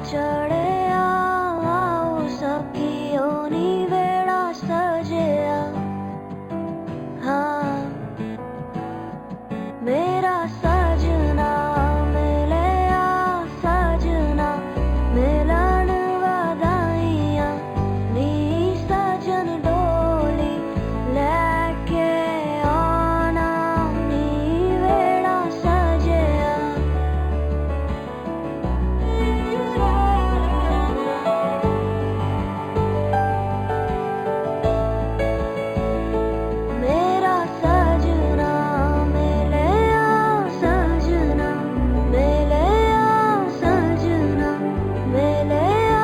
चढ़िया आओ सखियो नी वेड़ा सजिया। हाँ मेरा सजना मिलिया सजना मिलन वधाइयां नी सजन डोली लैके आना नी वेड़ा सजिया। मेरा सजना मिलिया सजना मिलिया सजना मिलिया।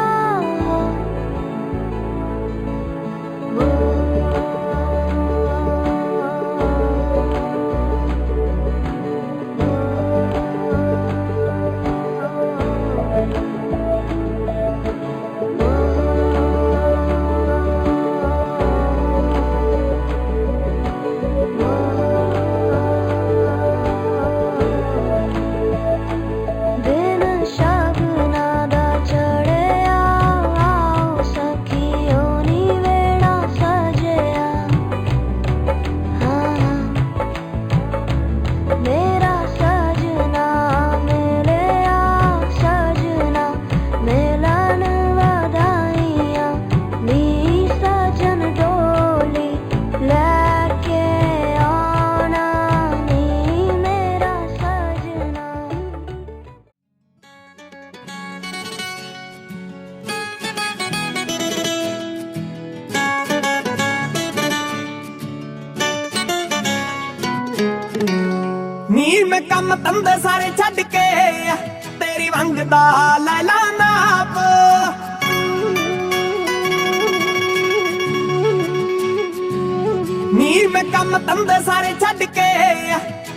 दिन शगना दा चढ़िया आओ सखियो नी वेड़ा सजिया। हाँ मेरा सजना मिलिया सजना मिलन वधाइयां नी सजन डोली लैके आना नी मेरा सजना। ਨੀ ਮੈਂ ਕੰਮ ਧੰਦੇ ਸਾਰੇ ਛੱਡ ਕੇ ਤੇਰੀ ਵੰਗ ਦਾ ਲੈ ਲਾ ਨਾਪ। ਨੀ ਮੈਂ ਕੰਮ ਧੰਦੇ ਸਾਰੇ ਛੱਡ ਕੇ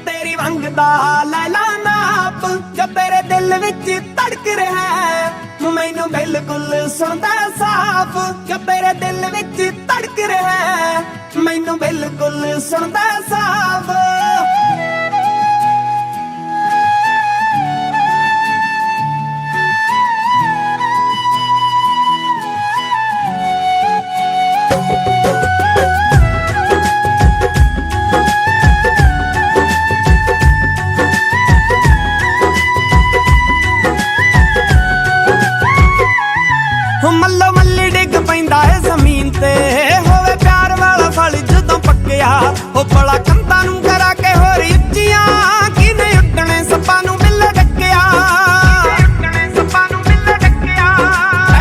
ਤੇਰੀ ਵੰਗ ਦਾ ਲੈ ਲਾ ਨਾਪ। ਜੋ ਤੇਰੇ ਦਿਲ ਵਿੱਚ ਧੜਕ ਰਿਹਾ ਮੈਨੂੰ ਬਿਲਕੁਲ ਸੁਣਦਾ ਸਾਫ਼। ਜੋ ਤੇਰੇ ਦਿਲ ਵਿੱਚ ਧੜਕ ਰਿਹਾ ਮੈਨੂੰ ਬਿਲਕੁਲ ਸੁਣਦਾ ਸਾਫ਼। ਮੱਲੋ ਮੱਲੀ ਡਿੱਗ ਪੈਂਦਾ ਏ ਜ਼ਮੀਨ ਤੇ ਹੋਵੇ ਪਿਆਰ ਵਾਲਾ ਫਲ ਜਦੋਂ ਪੱਕਿਆ। ਉਹ ਬੜਾ ਕੰਧਾਂ ਨੂੰ ਕਰਾ ਕੇ ਹੋਰ ਉੱਚੀਆਂ ਕਿਨੇ ਉੱਡਣੇ ਸੱਪਾਂ ਨੂੰ ਮਿਲ ਡੱਕਿਆ।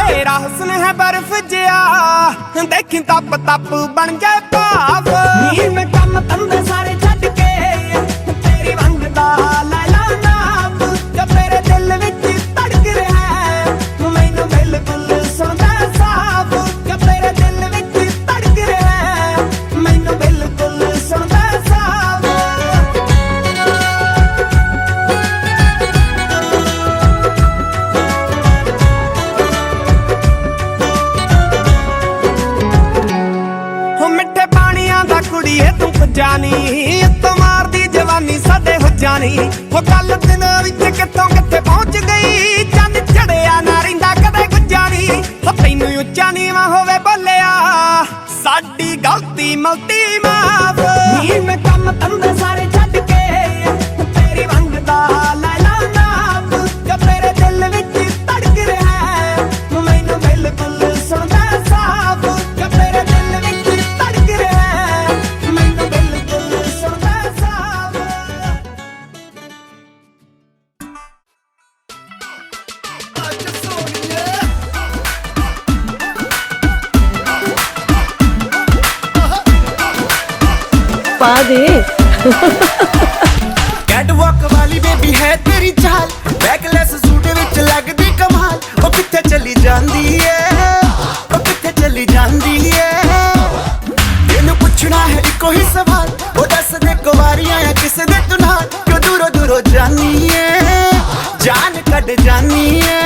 ਤੇਰਾ ਹੁਸਨ ਹੈ ਬਰਫ਼ ਜਿਹਾ ਦੇਖੀ ਤਪ ਤਪ ਬਣ ਜਾਏ ਭਾਵ। ਨੀ ਮੈਂ ਕੰਮ ਧੰਦੇ ਸਾਰੇ ਛੱਡ ਕੇ ਤੇਰੀ ਵੰਗ ਦਾ ਲੈ ਲਾ ਨਾਪ। ਜੋ ਤੇਰੇ ਦਿਲ ਵਿੱਚ ਧੜਕ ਰਿਹਾ ਮੈਨੂੰ ਬਿਲਕੁਲ ਸੁਣਦਾ ਸਾਫ਼। ਜੋ ਤੇਰੇ ਦਿਲ ਵਿੱਚ ਧੜਕ ਰਿਹਾ ਮੈਨੂੰ ਬਿਲਕੁਲ ਸੁਣਦਾ ਸਾਫ਼। ਹੋ ਮਿੱਠੇ ਪਾਣੀਆਂ ਦਾ ਕੁੜੀਏ ਤੂੰ ਜਾਨੀ ਉੱਤੋਂ ਮਾਰਦੀ ਜਵਾਨੀ ਸਾਡੇ ਹੋ ਜਾਣੀ। ਹੋ ਕੱਲ ਦਿਨ ਵਿੱਚ ਕਿੱਥੋਂ ਕਿੱਥੇ ਪਹੁੰਚ ਗਈ ਚੰਦ ਚੜਿਆ ਨਾ ਰਹਿੰਦਾ ਕਦੇ ਗੁੱਜਾ ਨੀ। ਹੋ ਤੈਨੂੰ ਉੱਚਾ ਨੀਵਾਂ ਹੋਵੇ ਬੋਲਿਆ ਸਾਡੀ ਗਲਤੀ ਮਲਤੀ ਮਾਫ। ਨੀ ਮੈਂ ਕੰਮ ਧੰਦੇ ਸਾਰੇ ਛੱਡ ਕੇ ਤੇਰੀ ਵੰਗ ਦਾ ਲੈ ਲਾ ਨਾਪ। ਜੋ ਤੇਰੇ ਦਿਲ ਵਿੱਚ ਧੜਕ ਰਿਹਾ ਮੈਨੂੰ ਬਿਲਕੁਲ ਸੁਣਦਾ ਸਾਫ਼। ਜੋ ਤੇਰੇ ਦਿਲ ਵਿੱਚ ਧੜਕ ਰਿਹਾ ਮੈਨੂੰ ਬਿਲਕੁਲ ਸੁਣਦਾ ਸਾਫ਼। पा दे कैटवॉक वाली बेबी है तेरी चाल बैकलेस सूट विच लगदी कमाल। ओ किथे चली जांदी है ओ किथे चली जांदी है। तेनू पुछना है इको ही सवाल ओ दस दे कुवारियां या किस दे तू नाल क्यों दूरों दूरों जानी है जान कट जानी है।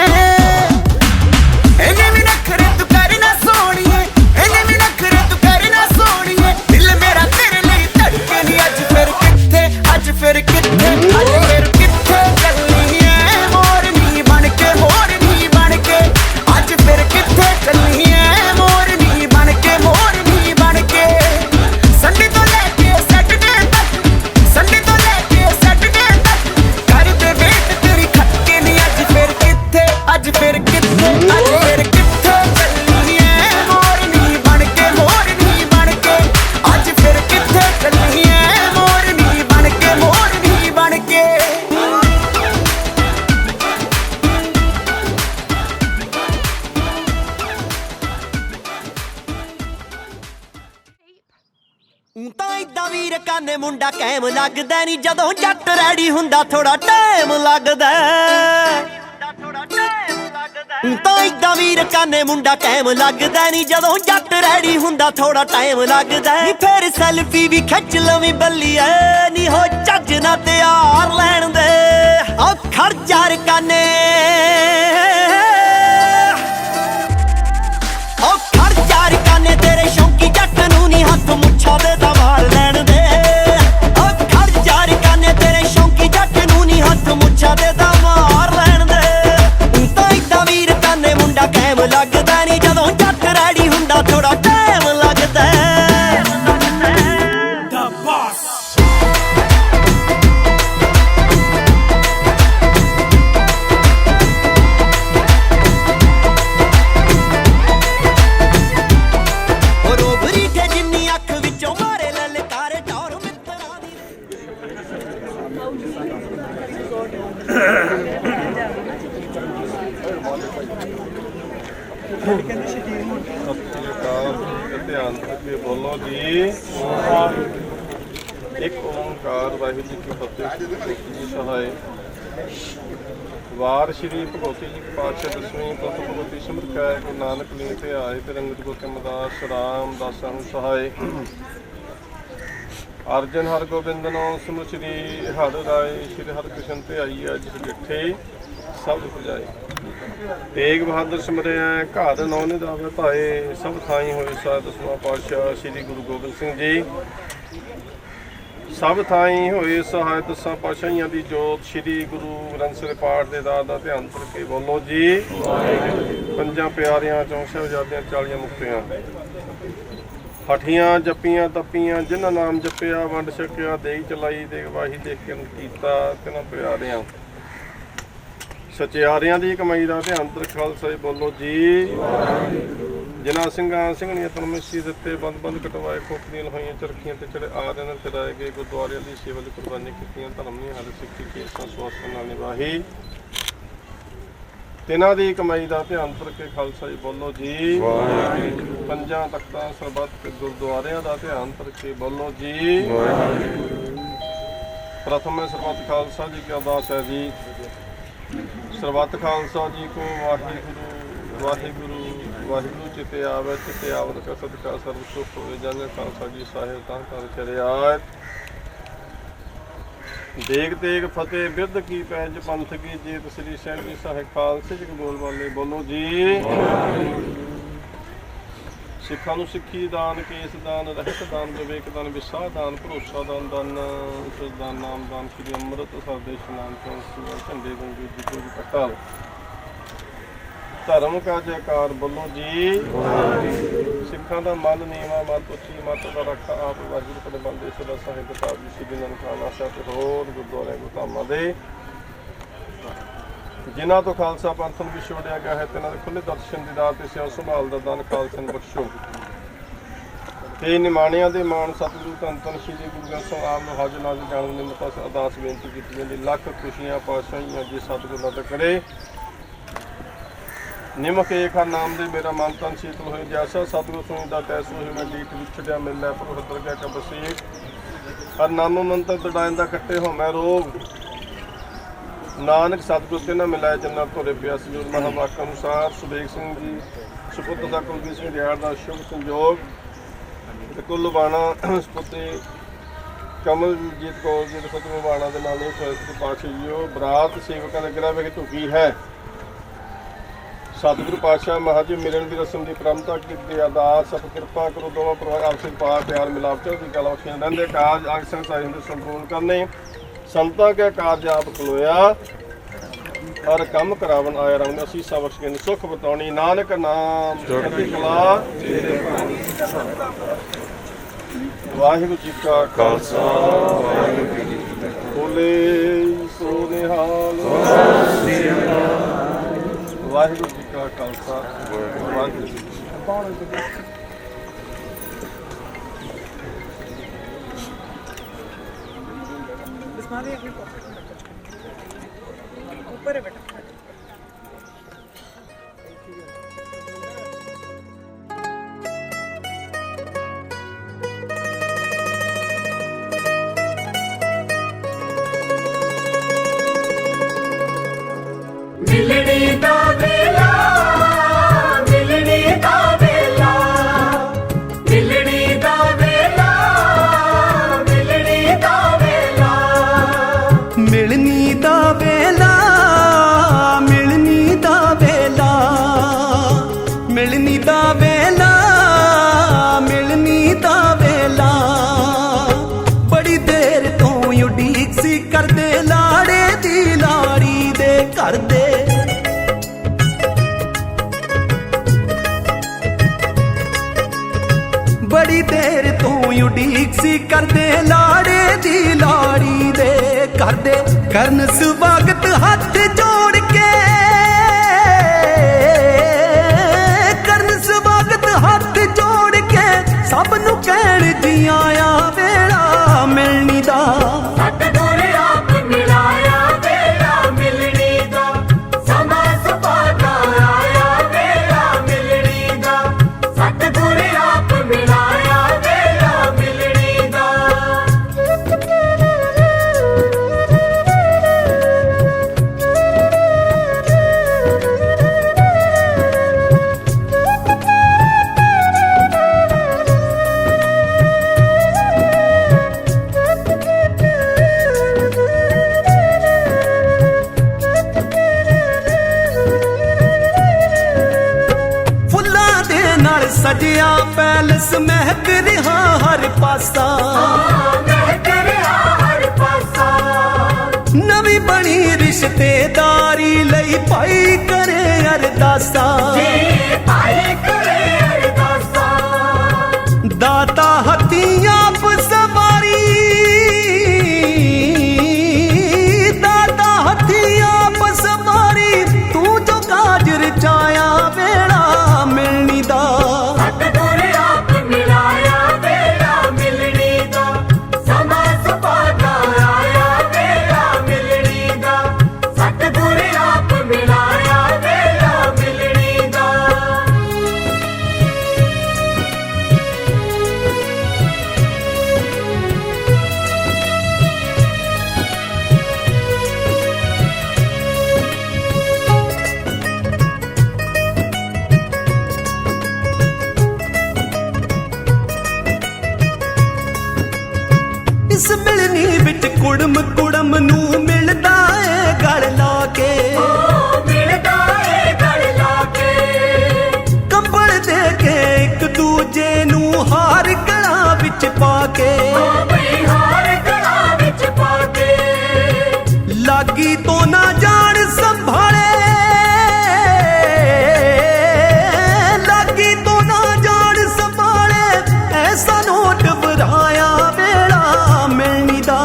इन्हें भी नखरे तू कर ना सोनिए इन्हें भी नखरे तू कर ना सोनिए। दिल मेरा तेरे लिए धड़के नी अज फिर किथे अज फिर किथे अज फिर किथे चलनी है। मोर नी बन के ਕਾਨੇ ਮੁੰਡਾ ਕੈਮ ਲੱਗਦਾ ਨਹੀਂ ਜਦੋਂ ਜੱਟ ਰੈਡੀ ਹੁੰਦਾ ਥੋੜਾ ਟਾਈਮ ਲੱਗਦਾ ਤਾਂ ਇਦਾਂ ਵੀਰ ਕਾਨੇ ਮੁੰਡਾ ਕੈਮ ਲੱਗਦਾ ਨਹੀਂ ਜਦੋਂ ਜੱਟ ਰੈਡੀ ਹੁੰਦਾ ਥੋੜਾ ਟਾਈਮ ਲੱਗਦਾ ਨੀ ਫੇਰ ਸੈਲਫੀ ਵੀ ਖਿੱਚ ਲਵੀਂ ਬੱਲੀਏ ਨੀ ਹੋ ਚੱਜ ਨਾ ਤਿਆਰ ਲੈਣ ਦੇ ਆ ਖੜ ਯਾਰ ਕਾਨੇ ਉਹ ਖੜ ਯਾਰ ਕਾਨੇ ਤੇਰੇ ਸ਼ੌਂਕੀ ਜੱਟ ਨੂੰ ਨੀ ਹੱਥ ਮੁੱਛਾਂ ਦੇ ਤਾਂ ਮਾਰ ਲੈਣ ਦੇ ਉਹ ਖੜ ਯਾਰ ਕਾਨੇ ਤੇਰੇ ਸ਼ੌਂਕੀ ਜੱਟ ਨੂੰ ਨੀ ਹੱਥ ਮੁੱਛਾਂ ਦੇ ਤਾਂ ਮਾਰ ਲੈਣ ਦੇ ਤਾਂ ਇਦਾਂ ਵੀਰ ਕਾਨੇ ਮੁੰਡਾ ਕੈਮ ਲੱਗਦਾ ਨੀ ਜਦੋਂ ਜੱਟ ਰੈਡੀ ਹੁੰਦਾ ਥੋੜਾ ਟਾਈਮ ਲੱਗਦਾ The Boss ਧਿਆਨ ਕਰਕੇ ਬੋਲੋ ਜੀ। ਇੱਕ ਓਂਕਾਰ ਵਾਹਿਗੁਰੂ ਜੀ ਕੀ ਫਤਿਹ ਜੀ ਸਹਾਇ। ਵਾਰ ਸ਼੍ਰੀ ਭਗਵਤੀ ਜੀ ਪਾਤਸ਼ਾਹ ਦਸਵੀਂ ਪੁੱਤ ਭਗਵਤੀ ਸਿਮਰਕੈ ਗੁਰੂ ਨਾਨਕ ਲੀਨ ਤੇ ਆਏ ਤੇ ਰੰਗਤ ਗੋਤਮਦਾਸ ਰਾਮ ਦਾਸਾਂ ਨੂੰ ਸਹਾਇ। ਅਰਜਨ ਹਰਗੋਬਿੰਦ ਨਾਮ ਸਿਮਰ ਸ਼੍ਰੀ ਹਰਿ ਰਾਏ ਸ਼੍ਰੀ ਹਰਿਕ੍ਰਿਸ਼ਨ ਤੇ ਆਈ ਆ ਜਿਸ ਡਿਠੇ ਸਭ ਪੁਜਾਏ। ਤੇਗ ਬਹਾਦਰ ਸਿਮਰਿਆ ਘਰ ਨੌ ਨਿਧਾਵੇ ਭਾਏ ਸਭ ਥਾਈ ਹੋਏ ਸਾ ਦਸਵਾਂ ਪਾਤਸ਼ਾਹ ਸ੍ਰੀ ਗੁਰੂ ਗੋਬਿੰਦ ਸਿੰਘ ਜੀ। ਸਭ ਥਾਈ ਹੋਏ ਸਹਾਇ ਦਸਾਂ ਪਾਤਸ਼ਾਹੀਆਂ ਦੀ ਜੋਤ ਸ੍ਰੀ ਗੁਰੂ ਗ੍ਰੰਥ ਸਾਹਿਬ ਪਾਠ ਦੇ ਦਾਤ ਦਾ ਧਿਆਨ ਕਰਕੇ ਬੋਲੋ ਜੀ। ਪੰਜਾਂ ਪਿਆਰਿਆਂ ਚੋਂ ਸਾਹਿਬਜ਼ਾਦਿਆਂ 40 ਮੁਕਤਿਆਂ ਹਠੀਆਂ ਜੱਪੀਆਂ ਤੱਪੀਆਂ ਜਿਨ੍ਹਾਂ ਨਾਮ ਜਪਿਆ ਵੰਡ ਛਕਿਆ ਦੇਈ ਚਲਾਈ ਦੇ ਗਵਾਹੀ ਦੇਖ ਕੇ ਕੀਤਾ ਤਿਨਾਂ ਪਿਆਰਿਆਂ ਸਚਿਆਰਿਆਂ ਦੀ ਕਮਾਈ ਦਾ ਧਿਆਨ ਖਾਲਸਾ ਜੀ ਬੋਲੋ ਜੀ। ਜਿਨ੍ਹਾਂ ਸਿੰਘਾਂ ਸਿੰਘਣੀਆਂ ਪਰਮੇਸ਼ੀ ਦਿੱਤੇ ਬੰਦ ਕਟਵਾਏ ਖੋਪੜੀਆਂ ਹੋਈਆਂ ਚਰਖੀਆਂ ਤੇ ਚੜੇ ਆ ਨੇ ਚੜਾਏ ਗਏ ਗੁਰਦੁਆਰਿਆਂ ਦੀ ਸੇਵਾ ਲਈ ਕੁਰਬਾਨੀ ਕੀਤੀਆਂ ਧਰਮ ਨਹੀਂ ਹਰ ਸਿੱਖੀ ਕੀ ਸੰਸਵਾਸ ਨਾਲ ਨਿਭਾਹੀ ਤਿਨਾਂ ਦੀ ਕਮਾਈ ਦਾ ਧਿਆਨ ਕਰਕੇ ਖਾਲਸਾ ਜੀ ਬੋਲੋ ਜੀ। ਪੰਜਾਂ ਤਖਤਾਂ ਸਰਬੱਤ ਗੁਰਦੁਆਰਿਆਂ ਦਾ ਧਿਆਨ ਕਰਕੇ ਬੋਲੋ ਜੀ। ਪ੍ਰਥਮ ਹੈ ਸਰਬੱਤ ਖਾਲਸਾ ਜੀ ਕੀ ਅਰਦਾਸ ਹੈ ਜੀ। ਸਰਬੱਤ ਖਾਲਸਾ ਜੀ ਕੋ ਵਾਹਿਗੁਰੂ ਵਾਹਿਗੁਰੂ ਵਾਹਿਗੁਰੂ ਚਿਤੇ ਆਵੇ ਚਿਤੇ ਆਵਤ ਕਾ ਸਦਕਾ ਸਰਬ ਸੁਖ ਹੋਵੇ ਜਨ ਖਾਲਸਾ ਜੀ ਸਾਹਿਬ ਤਾਂ ਕਰ ਚਰਿਆ ਦੇਗ ਤੇਗ ਫਤਿਹ ਬਿਰਧ ਕੀ ਪੈਜ ਪੰਥ ਕੀ ਜੀਤ ਸ੍ਰੀ ਸਹਿਬੀ ਸਾਹਿਬ ਖਾਲਸੇ ਜੀ ਬੋਲ ਵਾਲੇ ਬੋਲੋ ਜੀ। ਸਿੱਖਾਂ ਨੂੰ ਸਿੱਖੀ ਦਾਨ ਕੇਸ ਦਾਨ ਰਹਿਤ ਦਾਨ ਵਿਵੇਕ ਦਾਨ ਵਿਸਾਹ ਦਾਨ ਭਰੋਸਾ ਦਾਨ ਦਾਨ ਦਾਨ ਨਾਮ ਦਾਨ ਸ੍ਰੀ ਅੰਮ੍ਰਿਤ ਸਰਦੇ ਇਸ਼ਨਾਨ ਤੋਂ ਝੰਡੇ ਵੰਗੀ ਜੀ ਦੀ ਪੱਟਾ ਧਰਮ ਕਾ ਜੈਕਾਰ ਬੋਲੋ ਜੀ। ਸਿੱਖਾਂ ਦਾ ਮਨ ਨੀਵਾ ਮਤ ਉੱਚੀ ਮਤ ਦਾ ਰੱਖਾ ਆਪ ਵਾਹਿਗੁਰੂ ਪਦ ਬੰਦੇ ਸਦਾ ਸਾਹਿਬ ਕਿਤਾਬ ਜੀ ਸ੍ਰੀ ਨਨਕਾਣਾ ਸਾਹਿਬ ਤੇ ਹੋਰ ਗੁਰਦੁਆਰੇ ਗੁਰਧਾਮਾਂ ਦੇ ਜਿਨ੍ਹਾਂ ਤੋਂ ਖਾਲਸਾ ਪੰਥ ਨੂੰ ਵਿਛੋੜਿਆ ਗਿਆ ਹੈ ਤਿਨਾਂ ਦੇ ਖੁੱਲੇ ਦਰਸ਼ਨ ਦੀ ਦਾਤ ਤੇ ਸਿਆ ਸੰਭਾਲ ਦਾ ਦਾਨ ਖਾਲਸੇ ਨੂੰ ਬਖਸ਼ੋ ਤੇ ਨਿਮਾਣਿਆਂ ਦੇ ਮਾਣ ਸਤਿਗੁਰੂ ਧੰਨ ਧੰਨ ਸ੍ਰੀ ਗੁਰੂ ਗ੍ਰੰਥ ਸਾਹਿਬ ਆਪ ਨੂੰ ਹਾਜ਼ਰ ਨਾਜ਼ਰ ਜਾਣ ਦੇ ਮਤਾਂ ਅਰਦਾਸ ਬੇਨਤੀ ਕੀਤੀ ਜਾਂਦੀ ਲੱਖ ਖੁਸ਼ੀਆਂ ਪਾਤਸ਼ਾਹੀਆਂ ਜੀ ਸਤਿਗੁਰੂ ਦਾ ਕਰੇ ਨਿਮਕ ਏਕ ਹਰ ਨਾਮ ਦੇ ਮੇਰਾ ਮਨ ਤਨ ਸ਼ੀਤਲ ਹੋਏ ਜੈਸਾ ਸਤਿਗੁਰੂ ਸੁਣੀ ਦਾ ਤੈਸੋ ਹੀ ਮੈਂ ਡੀਠ ਵਿਛੜਿਆ ਮਿਲੈ ਪ੍ਰਭ ਦਰਗਾਹ ਕਾ ਬਸੀਕ ਹਰ ਨਾਮ ਮੰਤਰ ਦੜਾਇਂ ਦਾ ਕੱਟੇ ਹੋ ਮੈਂ ਰੋਗ ਨਾਨਕ ਸਤਿਗੁਰ ਤੇ ਨਾ ਮਿਲਾਇਆ ਜੰਨਤ ਧੋਰੇ ਪਿਆ ਸਜੂਰ ਮਹਾਵਾਕ ਅਨੁਸਾਰ ਸੁਬੇਗ ਸਿੰਘ ਜੀ ਸੁਪੁੱਤਰ ਦਾ ਕੁਲਵੀਰ ਸਿੰਘ ਦਿਹਾੜ ਦਾ ਸ਼ੁਭ ਸੰਯੋਗ ਤੇ ਕੁੱਲ ਬਾਣਾ ਸੁਪੁੱਤੇ ਕਮਲਜੀਤ ਕੌਰ ਜੀ ਦੇ ਫਤਿਹ ਬਾਣਾ ਦੇ ਨਾਲ ਇਹ ਸੋਇਤ ਪਾਤਸ਼ਾਹ ਜੀਓ ਬਰਾਤ ਸੇਵਕਾਂ ਦੇ ਗ੍ਰਹਿ ਵਿੱਚ ਢੁਕੀ ਹੈ ਸਤਿਗੁਰੂ ਪਾਤਸ਼ਾਹ ਮਹਾਰਾਜ ਮਿਲਣ ਦੀ ਰਸਮ ਦੀ ਪਰੰਪਰਾ ਕੀਤੀ ਅਰਦਾਸ ਸਭ ਕਿਰਪਾ ਕਰੋ ਦੋਵਾਂ ਪਰਿਵਾਰ ਆਪਸੇ ਪਿਆਰ ਮਿਲਾਪ ਚੜ੍ਹਦੀ ਕਲਾ ਬਖਸ਼ਣ ਰਹਿੰਦੇ ਕਾਜ ਆਕਸ਼ਨ ਸਾਹਿਬ ਦੇ ਸੰਪੂਰਨ ਕਰਨੇ ਸੰਤਾਂ ਕੇ ਕਾਰਜ ਆਪ ਖਲੋਇਆ ਹਰ ਕੰਮ ਕਰਾਵਨ ਆਇਆ ਰੰਗ ਅਸੀਸਾਂ ਬਖਸ਼ ਕੇ ਸੁਖ ਬਤਾਉਣੀ ਨਾਨਕ ਨਾਮ ਚੜ੍ਹਦੀ ਕਲਾ ਵਾਹਿਗੁਰੂ ਜੀ ਕਾ ਖਾਲਸਾ ਵਾਹਿਗੁਰੂ ਜੀ ਕੀ ਫਤਿਹ ਬੋਲੇ ਸੋ ਨਿਹਾਲ ਵਾਹਿਗੁਰੂ ਜੀ ਕਾ ਖਾਲਸਾ ਵਾਹਿਗੁਰੂ ਜੀ ਕੀ ਫਤਿਹ। ऊपर है बेटा। ਮਿਲਣੀ ਦਾ ਵੇਲਾ, ਮਿਲਣੀ ਦਾ ਵੇਲਾ, ਮਿਲਣੀ ਦਾ ਵੇਲਾ, ਮਿਲਣੀ ਦਾ ਵੇਲਾ, ਮਿਲਣੀ ਦਾ ਵੇਲਾ, ਮਿਲਣੀ ਦਾ ਵੇਲਾ, ਮਿਲਣੀ ਦਾ ਵੇਲਾ, ਮਿਲਣੀ ਦਾ ਵੇਲਾ। ਬੜੀ ਦੇਰ ਤੋਂ ਉਡੀਕ ਸੀ ਕਰਦੇ ਲਾੜੇ ਦੀ ਲਾੜੀ ਦੇ ਘਰ ਦੇ। ਬੜੀ ਦੇਰ ਤੋਂ ਉਡੀਕ ਸੀ ਕਰਦੇ ਲਾੜੇ ਦੀ ਲਾੜੀ ਦੇ ਘਰ ਦੇ। ਕਰਨ ਸਵਾਗਤ ਹੱਥ ਜੋੜ ਕੇ, ਕਰਨ ਸਵਾਗਤ ਹੱਥ ਜੋੜ ਕੇ, ਸਭ ਨੂੰ ਕਹਿਣ ਜੀਆਂ ਆ ਵੇਲਾ ਮਿਲਣੀ ਦਾ। ਸਤਿਗੁਰ ਆਪ ਮਿਲਾਇਆ ਵੇਲਾ ਮਿਲਣੀ ਦਾ, ਸਮਾਂ ਸੁਭਾਗਾ ਆਇਆ ਵੇਲਾ ਮਿਲਣੀ ਦਾ। ਸਤਿਗੁਰ ਆਪ ਮਿਲਾਇਆ ਵੇਲਾ ਮਿਲਣੀ ਦਾ। ਫੁੱਲਾਂ ਦੇ ਨਾਲ ਸਜਿਆ ਪੈਲਸ ਮਹਿਕ ਰਿਹਾ ਹਰ ਪਾਸਾ। ਮਹਿਕ ਰਿਹਾ ਹਰ ਪਾਸਾ, ਨਵੀਂ ਬਣੀ ਰਿਸ਼ਤੇਦਾਰੀ ਲਈ ਭਾਈ ਕਰੇ ਅਰਦਾਸਾਂ। ਭਾਈ ਕਰੇ ਅਰਦਾਸਾਂ, ਦਾਤਾ ਹੱਥੀਂ ਆਪ ਸਵਾਰੀ, ਦਾਤਾ ਹੱਥੀਂ ਆਪ ਸਵਾਰੀ, ਤੂੰ ਜੋ ਕਾਜ ਰਚਾਇਆ ਵੇਲਾ ਮਿਲਣੀ ਦਾ। ਸਤਿਗੁਰ ਆਪ ਮਿਲਾਇਆ ਵੇਲਾ ਮਿਲਣੀ ਦਾ, ਸਮਾਂ ਸੁਭਾਗਾ ਆਇਆ ਵੇਲਾ ਮਿਲਣੀ ਦਾ। ਸਤਿਗੁਰ ਆਪ ਮਿਲਾਇਆ ਵੇਲਾ ਮਿਲਣੀ ਦਾ। ਇਸ ਮਿਲਣੀ ਵਿੱਚ ਕੁੜਮ ਕੁੜਮ ਨੂੰ ਮਿਲਦਾ ਏ ਗਲ ਲਾ ਕੇ। ਮਿਲਦਾ ਏ ਗਲ ਲਾ ਕੇ, ਕੰਬਲ ਦੇ ਕੇ ਇੱਕ ਦੂਜੇ ਨੂੰ ਹਾਰ ਗਲਾਂ ਵਿੱਚ ਪਾ ਕੇ। ਬਈ ਹਾਰ ਗਲਾਂ ਵਿੱਚ ਪਾ ਕੇ, ਲਾਗੀ ਤੋਂ ਨਾ ਜਾਣ ਸੰਭਾਲੇ, ਲਾਗੀ ਤੋਂ ਨਾ ਜਾਣ ਸੰਭਾਲੇ, ਐਸਾ ਨੋਟ ਵਰਾਇਆ ਵੇਲਾ ਮਿਲਣੀ ਦਾ।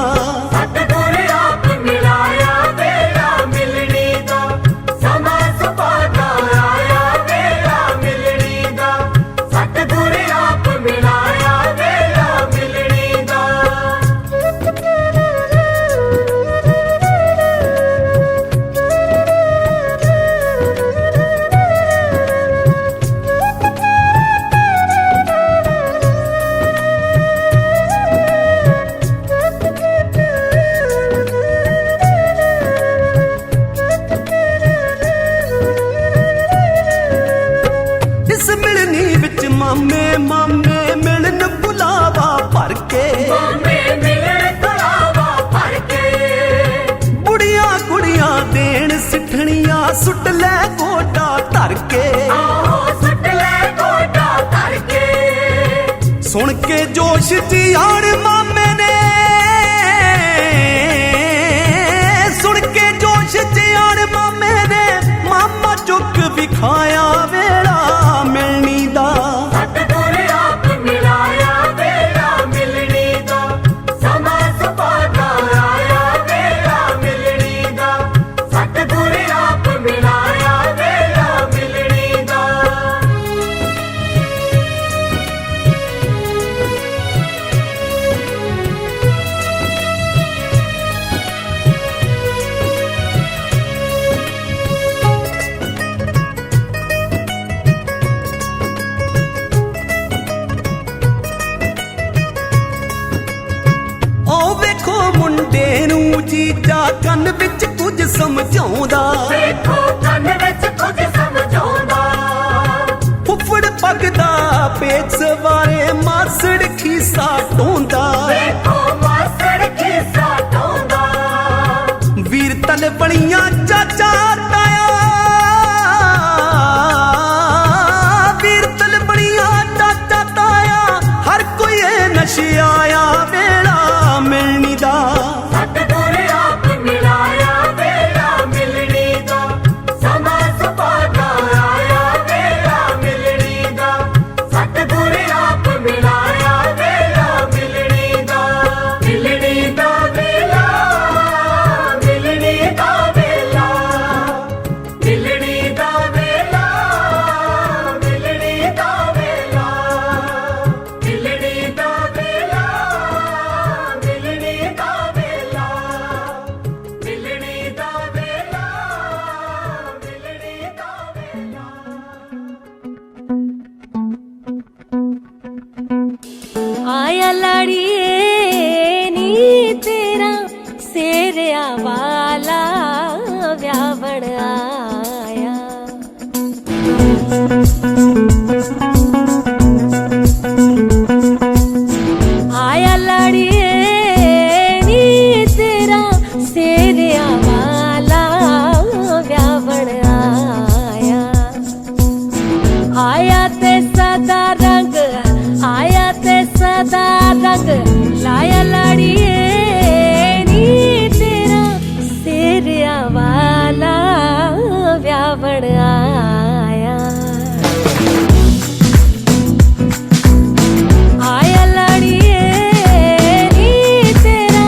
ਸਤਿਗੁਰ ਆਪ ਮਿਲਾਇਆ ਵੇਲਾ ਮਿਲਣੀ ਦਾ, ਸਮਾਂ ਸੁਭਾਗਾ ਆਇਆ ਵੇਲਾ ਮਿਲਣੀ ਦਾ। ਸਤਿਗੁਰ ਆਪ ਮਿਲਾਇਆ ਵੇਲਾ ਮਿਲਣੀ ਦਾ। ਇਸ ਮਿਲਣੀ ਵਿੱਚ ਮਾਮੇ ਮਾਮੇ ਮਿਲਣ ਬੁਲਾਵਾ ਭਰ ਕੇ। ਮਾਮੇ ਮਿਲਣ ਬੁਲਾਵਾ ਭਰ ਕੇ, ਬੁੜੀਆਂ ਕੁੜੀਆਂ ਦੇਣ ਸਿੱਠਣੀਆਂ ਸੁੱਟ ਲੈ ਗੋਡਾ ਧਰ ਕੇ। ਆਹੋ ਸੁੱਟ ਲੈ ਗੋਡਾ ਧਰ ਕੇ, ਸੁਣ ਕੇ ਜੋਸ਼ ਚ ਆਣ ਮਾਮੇ ਨੇ, ਸੁਣ ਕੇ ਜੋਸ਼ ਚ ਆਣ ਮਾਮੇ ਨੇ, ਮਾਮਾ ਚੁੱਕ ਵਿਖਾਇਆ ਵੇਲਾ ਮਿਲਣੀ ਦਾ। ਸਤਿਗੁਰ ਆਪ ਮਿਲਾਇਆ ਵੇਲਾ ਮਿਲਣੀ ਦਾ, ਸਮਾਂ ਸੁਭਾਗਾ ਆਇਆ ਵੇਲਾ ਮਿਲਣੀ ਦਾ। ਸਤਿਗੁਰ ਆਪ ਮਿਲਾਇਆ ਵੇਲਾ ਮਿਲਣੀ ਦਾ। ਮੁੰਡੇ ਨੂੰ ਜੀਜਾ ਕੰਨ ਵਿੱਚ ਕੁਝ ਸਮਝਾਉਂਦਾ। ਵੇਖੋ लड़िए नी तेरा सेरिया वाला व्यावण आया। आया लड़िए नी तेरा सेरिया वाला व्यावण आया। आया ते सदा रंग, आया ते सदा रंग, लाया लड़िए नी तेरा सेरिया वाला व्यावण आया। आया लड़िए नी तेरा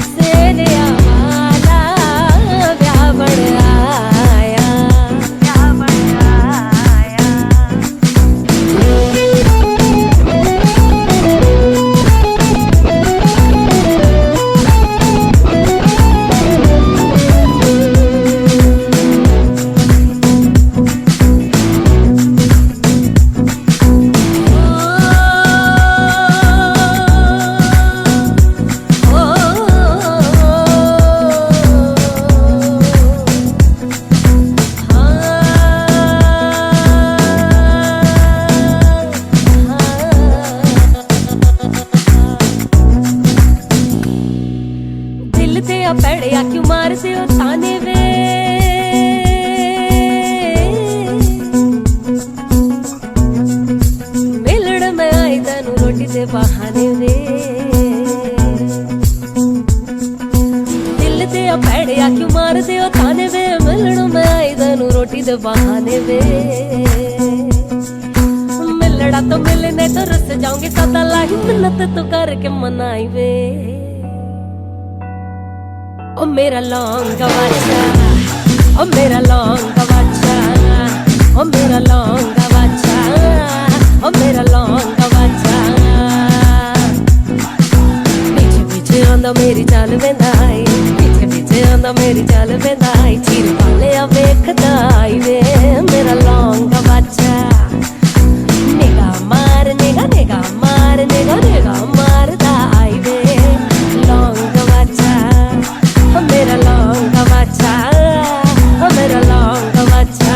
सेरिया वाला व्यावण आया, व्यावण आया। दिल ते आ पैड़िया क्यों मारते हो ताने वे, मिलड़ में आई तेनू रोटी दे बहाने वे। दिल ते आ पैड़िया क्यों मारते हो ताने वे, मिलड़ में आई तेनू रोटी दे बहाने वे। मिलड़ा तो मिलने तो रस जाऊंगी सदा लाही, मिन्नत तो करके मनाई वे। ओ मेरा लौंगा बाचा, ओ मेरा लौंगा बाचा, ओ मेरा लौंगा बाचा, ओ मेरा लौंगा बाचा। पीछे पीछे आंदा मेरी चाल वेंदाई, पीछे पीछे आंदा मेरी चाल वेंदाई, चीर वाले आ वेखदा आई वे मेरा लौंगा बाचा। निगाह मार निगाह, निगाह मार निगाह, निगाह मारदा आई वे लौंगा बाचा। ओ मेरा लौंगा बाचा, ओ मेरा लौंगा बाचा।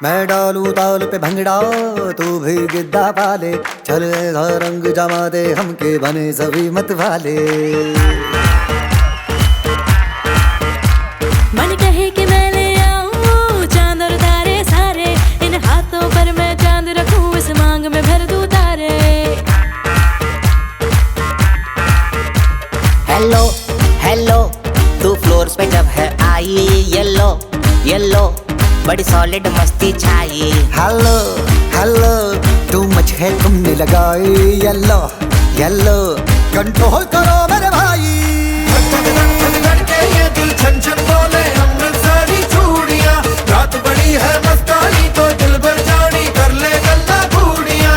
मैं डालू ताल पे भंगड़ा तू भी गिद्दा पाले, चल ऐसा रंग जमा दे हमके बने सभी मत वाले। मन कहे कि मैं ले आऊं चांद और तारे सारे, इन हाथों पर मैं चांद रखूं, इस मांग में भर दूं तारे। हेलो हेलो तू फ्लोर पे जब है आई, येलो येलो बड़ी सॉलिड मस्ती छाई। हेलो हेलो तू मच है तुमने लगाई, येलो येलो कंट्रोल करो मेरे भाई। धड़के ये दिल छन छन बोले अमृतसरी चूड़ियां, रात बड़ी है मस्तानी तो दिल भर जानी कर ले गल्ला बूढ़ियां।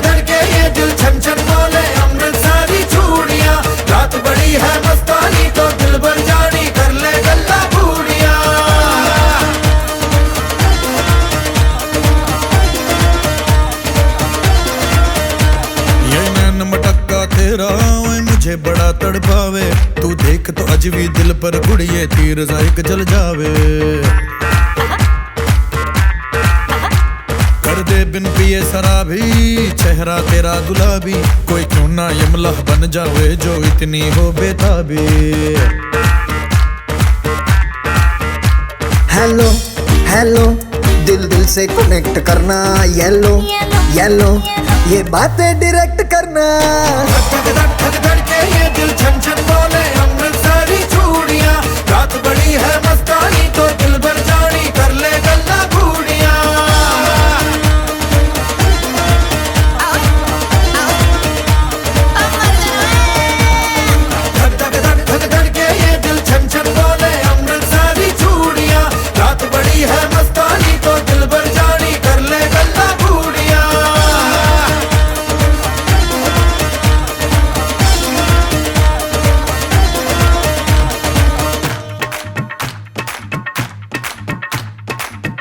धड़के ये दिल छन छन बोले अमृतसरी चूड़ियां, रात बड़ी है मस्तानी तो दिल भर जानी कर ले गल्ला बूढ़ियां। तेरा ओए मुझे बड़ा तड़पावे, तू देख तो अजवी दिल पर गुड़िए तीर सा एक जल जावे। कर दे बिन पिए शराबी चेहरा तेरा गुलाबी, कोई क्यों ना यमला बन जावे जो इतनी हो बेताबी। हेलो हेलो दिल दिल से कनेक्ट करना, येलो येलो ये बातें डायरेक्ट करना। धड़के ये दिल छन छन बोले अमृतसरी चूड़ियां, रात बड़ी है मस्तानी तो दिल भर जानी कर ले गल्ला बूढ़ियां।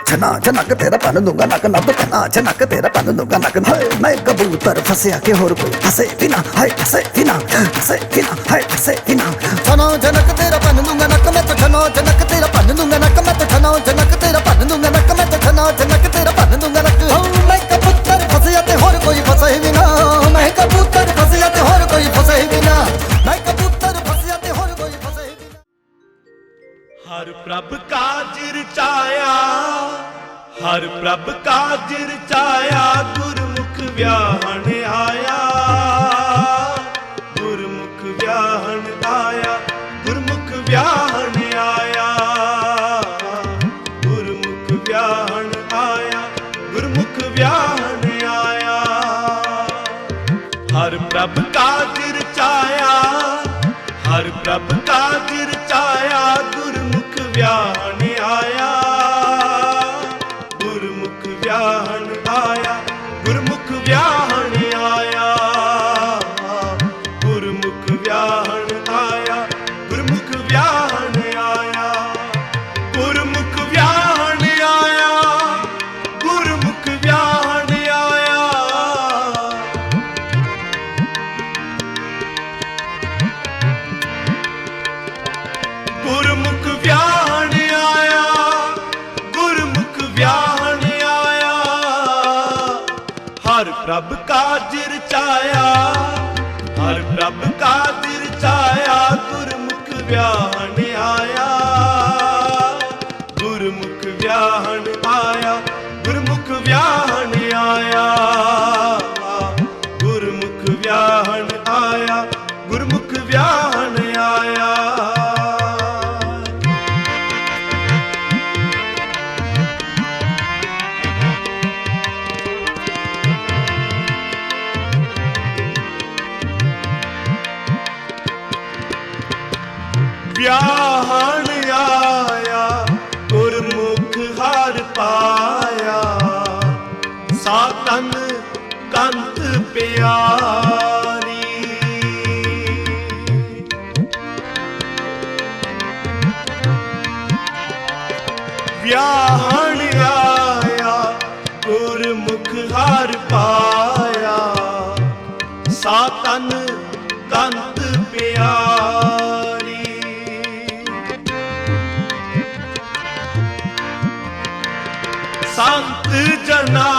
छना छनक तेरा पन दूंगा नक नक छना छनक तेरा पन दूंगा नक हाय मैं कबूतर फंसे के होर कोई फंसे बिना हाय फंसे बिना हाय फंसे बिना छना छनक तेरा पन दूंगा नक मैं तो छना छनक तेरा पन दूंगा नक मैं तो छना छनक तेरा पन दूंगा नक मैं तो छना छनक तेरा पन दूंगा नक मैं कबूतर फंसे ते होर कोई फंसे बिना मैं कबूतर फंसे ते होर कोई फंसे बिना मैं कबूतर फंसे ते होर कोई फंसे बिना हर प्रभ काज रचाया हर प्रभ काज रचाया गुरमुख व्याहन आया गुरमुख व्याहन आया गुरमुख व्याहन आया गुरमुख व्याहन आया गुरमुख व्याहन आया हर प्रभ काज रचाया हर प्रभ काज रचाया गुरमुख व्याहन आया गुरमुख व्याहन आया गुरमुख व्याहन आया गुरमुख व्याहन आया गुरमुख व्याहन आया गुरमुख व्याहन आया गुरमुख व्याहन आया गुरमुख व्याहन आया गुरमुख व्याहन आया हर प्रभ काज रचाया हर प्रभ काज रचाया गुरमुख व्याहन आया गुरमुख व्याहन आया गुरमुख व्याहन आया गुरमुख व्याहन आया गुरमुख व्याहन आया व्याहन आया गुरमुख हर पाया सातन कंत प्यारी व्याहन आया गुरमुख हर पाया सातन कंत प्यारी संत जना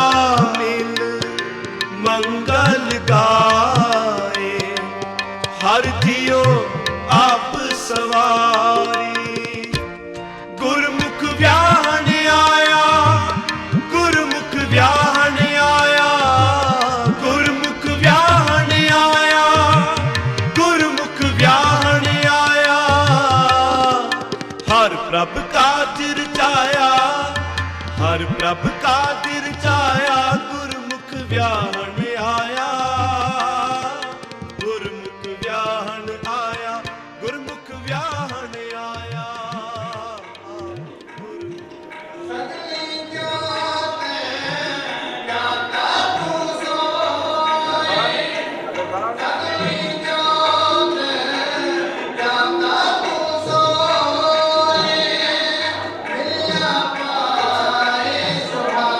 मिल मंगल गाए हर जियो आप सवारी गुरमुख व्याहन आया गुरमुख व्याहन आया गुरमुख व्याहन आया गुरमुख व्याहन आया हर प्रभ काज रचाया हर प्रभ काज रचाया गुरमुख व्याहन आया गुरमुख व्याहन आया गुरमुख व्याहन आया सुहा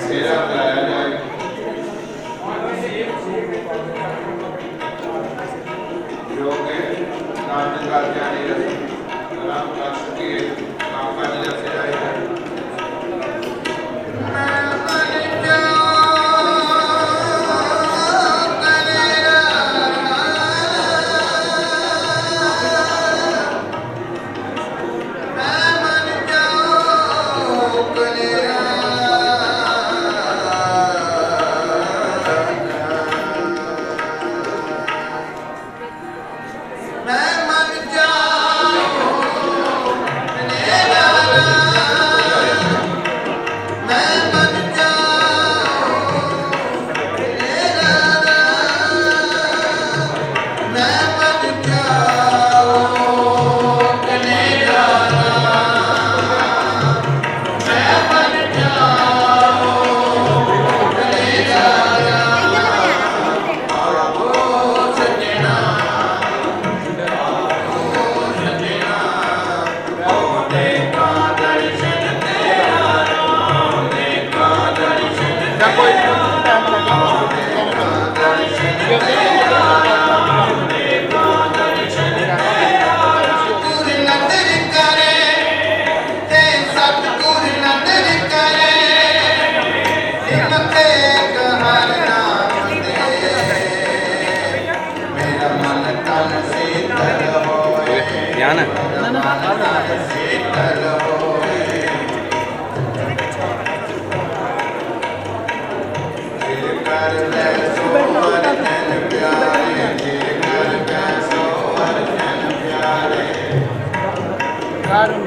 ਮੇਰਾ ਬੁਲਾਇਆ ਜਾਏ। ਜੋ ਕਿ ਨਾਮ ਕਾਰਜਾਂ ਦੀ ਰਸਮ ਨਾਮ ਕਰ ਸਕੇ ਕੰਮ ਕਾਜ ਦੱਸੇ ਜਾਏਗਾ।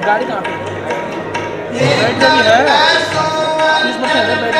गाड़ी कहाँ पे बैठ भी है 30% है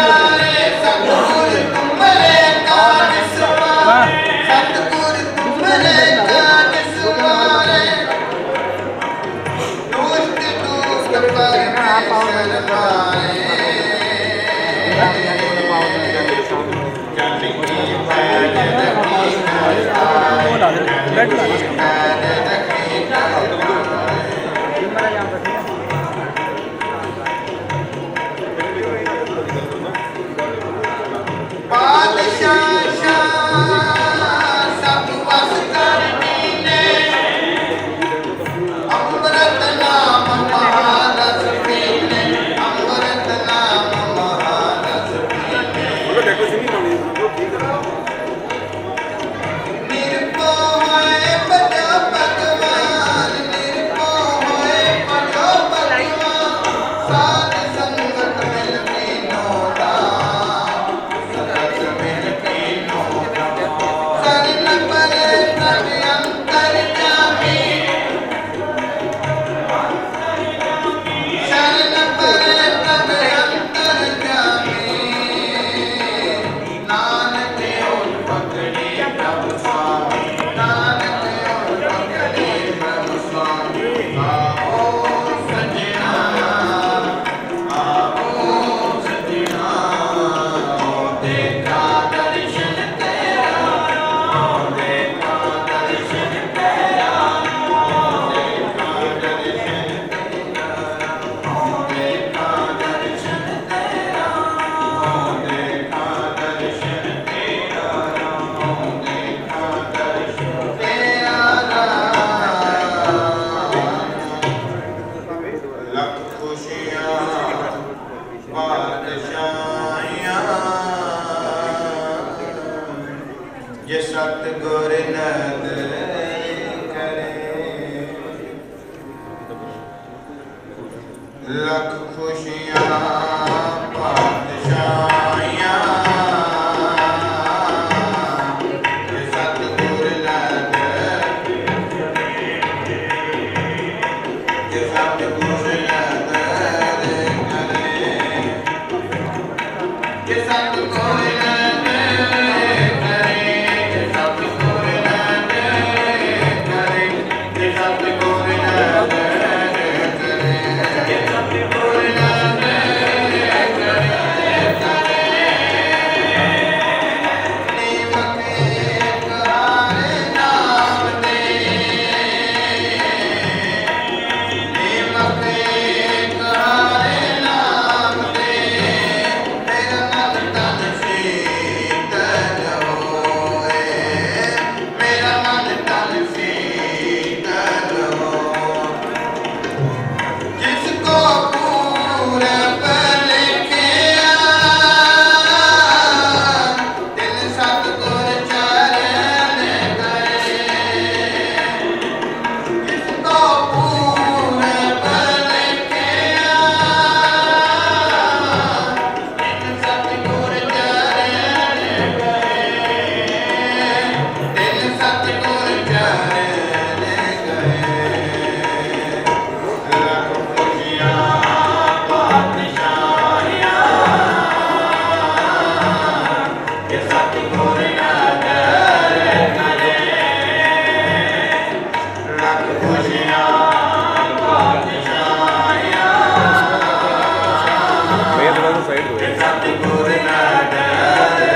सतगुर ना डरे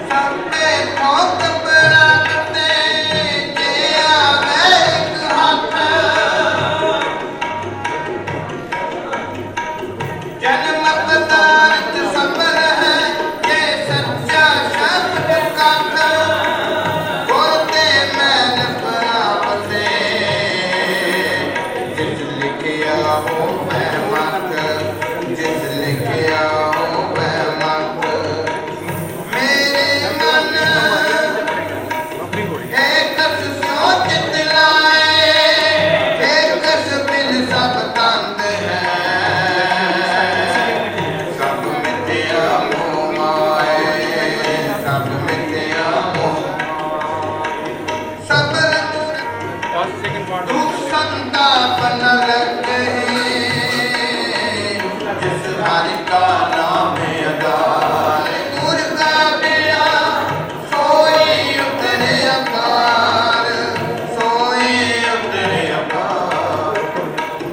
सबे भोग बराते जे आवे एक हाथ जन्म पदार्थ सबर है ये सच्चा शब्द काथ बोलते मैल परावते जिस लिखिया हो मैं मत जिस लिखिया हो मैं मत मेरे मन एक सोच दिलाए एक बिन सब तंद है सब मिथ्या मोह माए सब मिथ्या मोह सबर दुख संताप न लगे जिस हरि का नाम अगाए मुर्गा बिया सोई उतरे अपार सोई उतरे अपार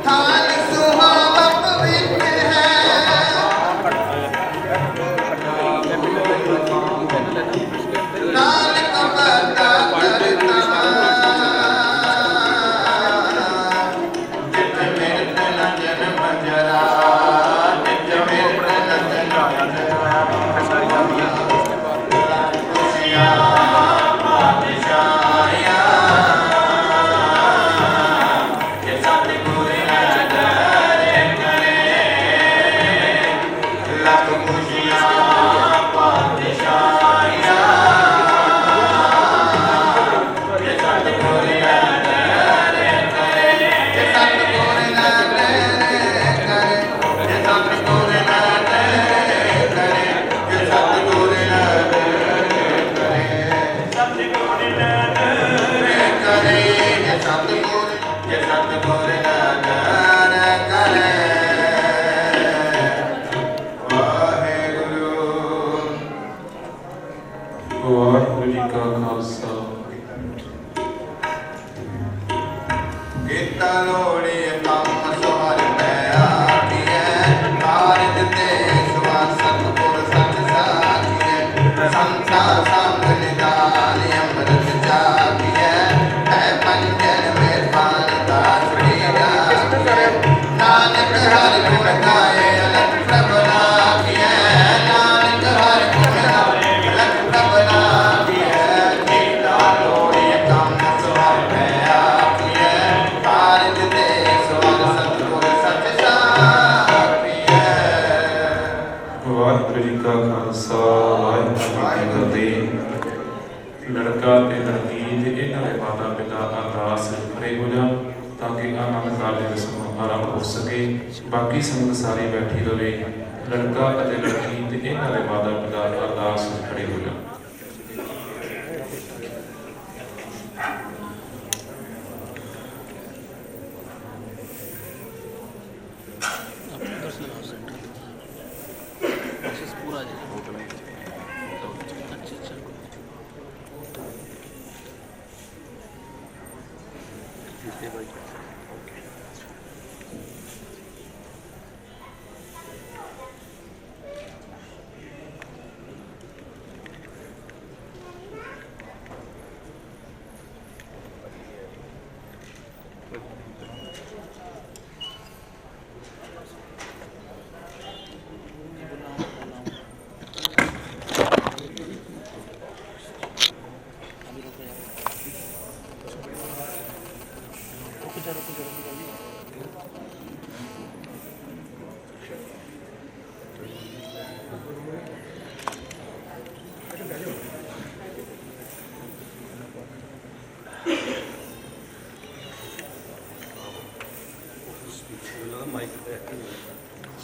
थान सुहावा पवित्र है नानक बता करता जित मृत न जन्म जरा जित मृत न जन्म जरा खुशियाँ बादशाहियाँ ये सतगुर न डरे करे लख खुशियाँ बादशाहियाँ ये सतगुर न डरे करे ये सतगुर न डरे करे ये सतगुर न डरे करे ये सतगुर न डरे करे सतगुर न डरे करे ये सतगुर न डरे करे वाहेगुरु ਵਾਹਿਗੁਰੂ ਜੀ ਕਾ ਖਾਲਸਾ ਕੀਤਾ ਲੋੜੀ ਕੰਮ ਸੁਹਰ ਮੈਂ ਆਖੀਐ ਕਾਰਜ ਤੇ ਸਵਾ ਸਤਿਗੁਰ ਸੱਚ ਸਾਖੀਐ ਸੰਤਾ ਸੰਗ ਨਿਦਾਨ ਅੰਮ੍ਰਿਤ ਜਾਗੀਐ ਹੈ ਪੰਜਨ ਮਿਹਰਬਾਨ ਦਾਸ ਦੀ ਰਾਖੀਐ ਨਾਨਕ ਹਰਿ ਗੁਣ ਗਾਏ ਅਲਖ ਪ੍ਰਭ ਰਾਖੀਐ ਨਾਨਕ ਹਰਿ ਗੁਣ ਗਾਏ ਅਲਖ ਪ੍ਰਭ ਰਾਖੀਐ ਕੀਤਾ ਲੋੜੀ ਕੰਮ ਸੁਹਰ ਮੈਂ ਆਖੀਐ ਕਾਰਜ ਤੇ ਸਵਾਰ ਸਤਿਗੁਰ ਸੱਚ ਸਾਖੀਐ ਵਾਹਿਗੁਰੂ ਜੀ ਕਾ ਖਾਲਸਾ ਵਾਹਿਗੁਰੂ ਜੀ ਕੀ ਫਤਿਹ। ਲੜਕਾ ਤੇ ਲੜਕੀ ਤੇ ਇਹਨਾਂ ਦੇ ਮਾਤਾ ਪਿਤਾ ਅਰਦਾਸ ਖੜੇ ਹੋ ਜਾਣ ਤਾਂ ਕਿ ਆਨੰਦ ਕਾਰਜ ਰਸਮ ਆਰੰਭ ਹੋ ਸਕੇ। ਬਾਕੀ ਸੰਗਤ ਸਾਰੀ ਬੈਠੀ ਰਵੇ। ਲੜਕਾ ਅਤੇ ਲੜਕੀ ਤੇ ਇਹਨਾਂ ਦੇ ਮਾਤਾ ਪਿਤਾ ਅਰਦਾਸ ਖੜੇ ਹੋ ਜਾਣ। पूरा अच्छा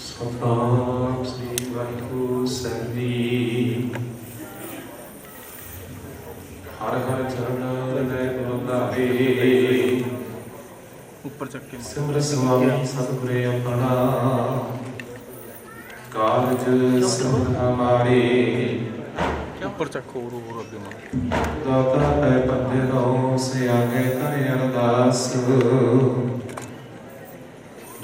ਸਤਿਨਾਮ ਸ੍ਰੀ ਵਾਹਿਗੁਰੂ ਸਾਹਿਬ ਜੀ। ਹਰ ਹਰ ਚਰਨ ਹਿਰਦੈ ਗੁਰਦਾਰੇ ऊपर चक्के ਸਿਮਰ ਸੁਆਮੀ ਸਤਿਗੁਰੇ ਆਪਣਾ ਕਾਰਜ ਸਿਮਰ ਹਮਾਰੇ ਉੱਪਰ ਚੱਕੋ ਹੋਰ ਅੱਗੇ ਮਾਰ ਦਾਤਾ ਪੈ ਪੱਤੇ ਰੋ ਸੇ ਆਗੇ ਕਰੇ ਅਰਦਾਸ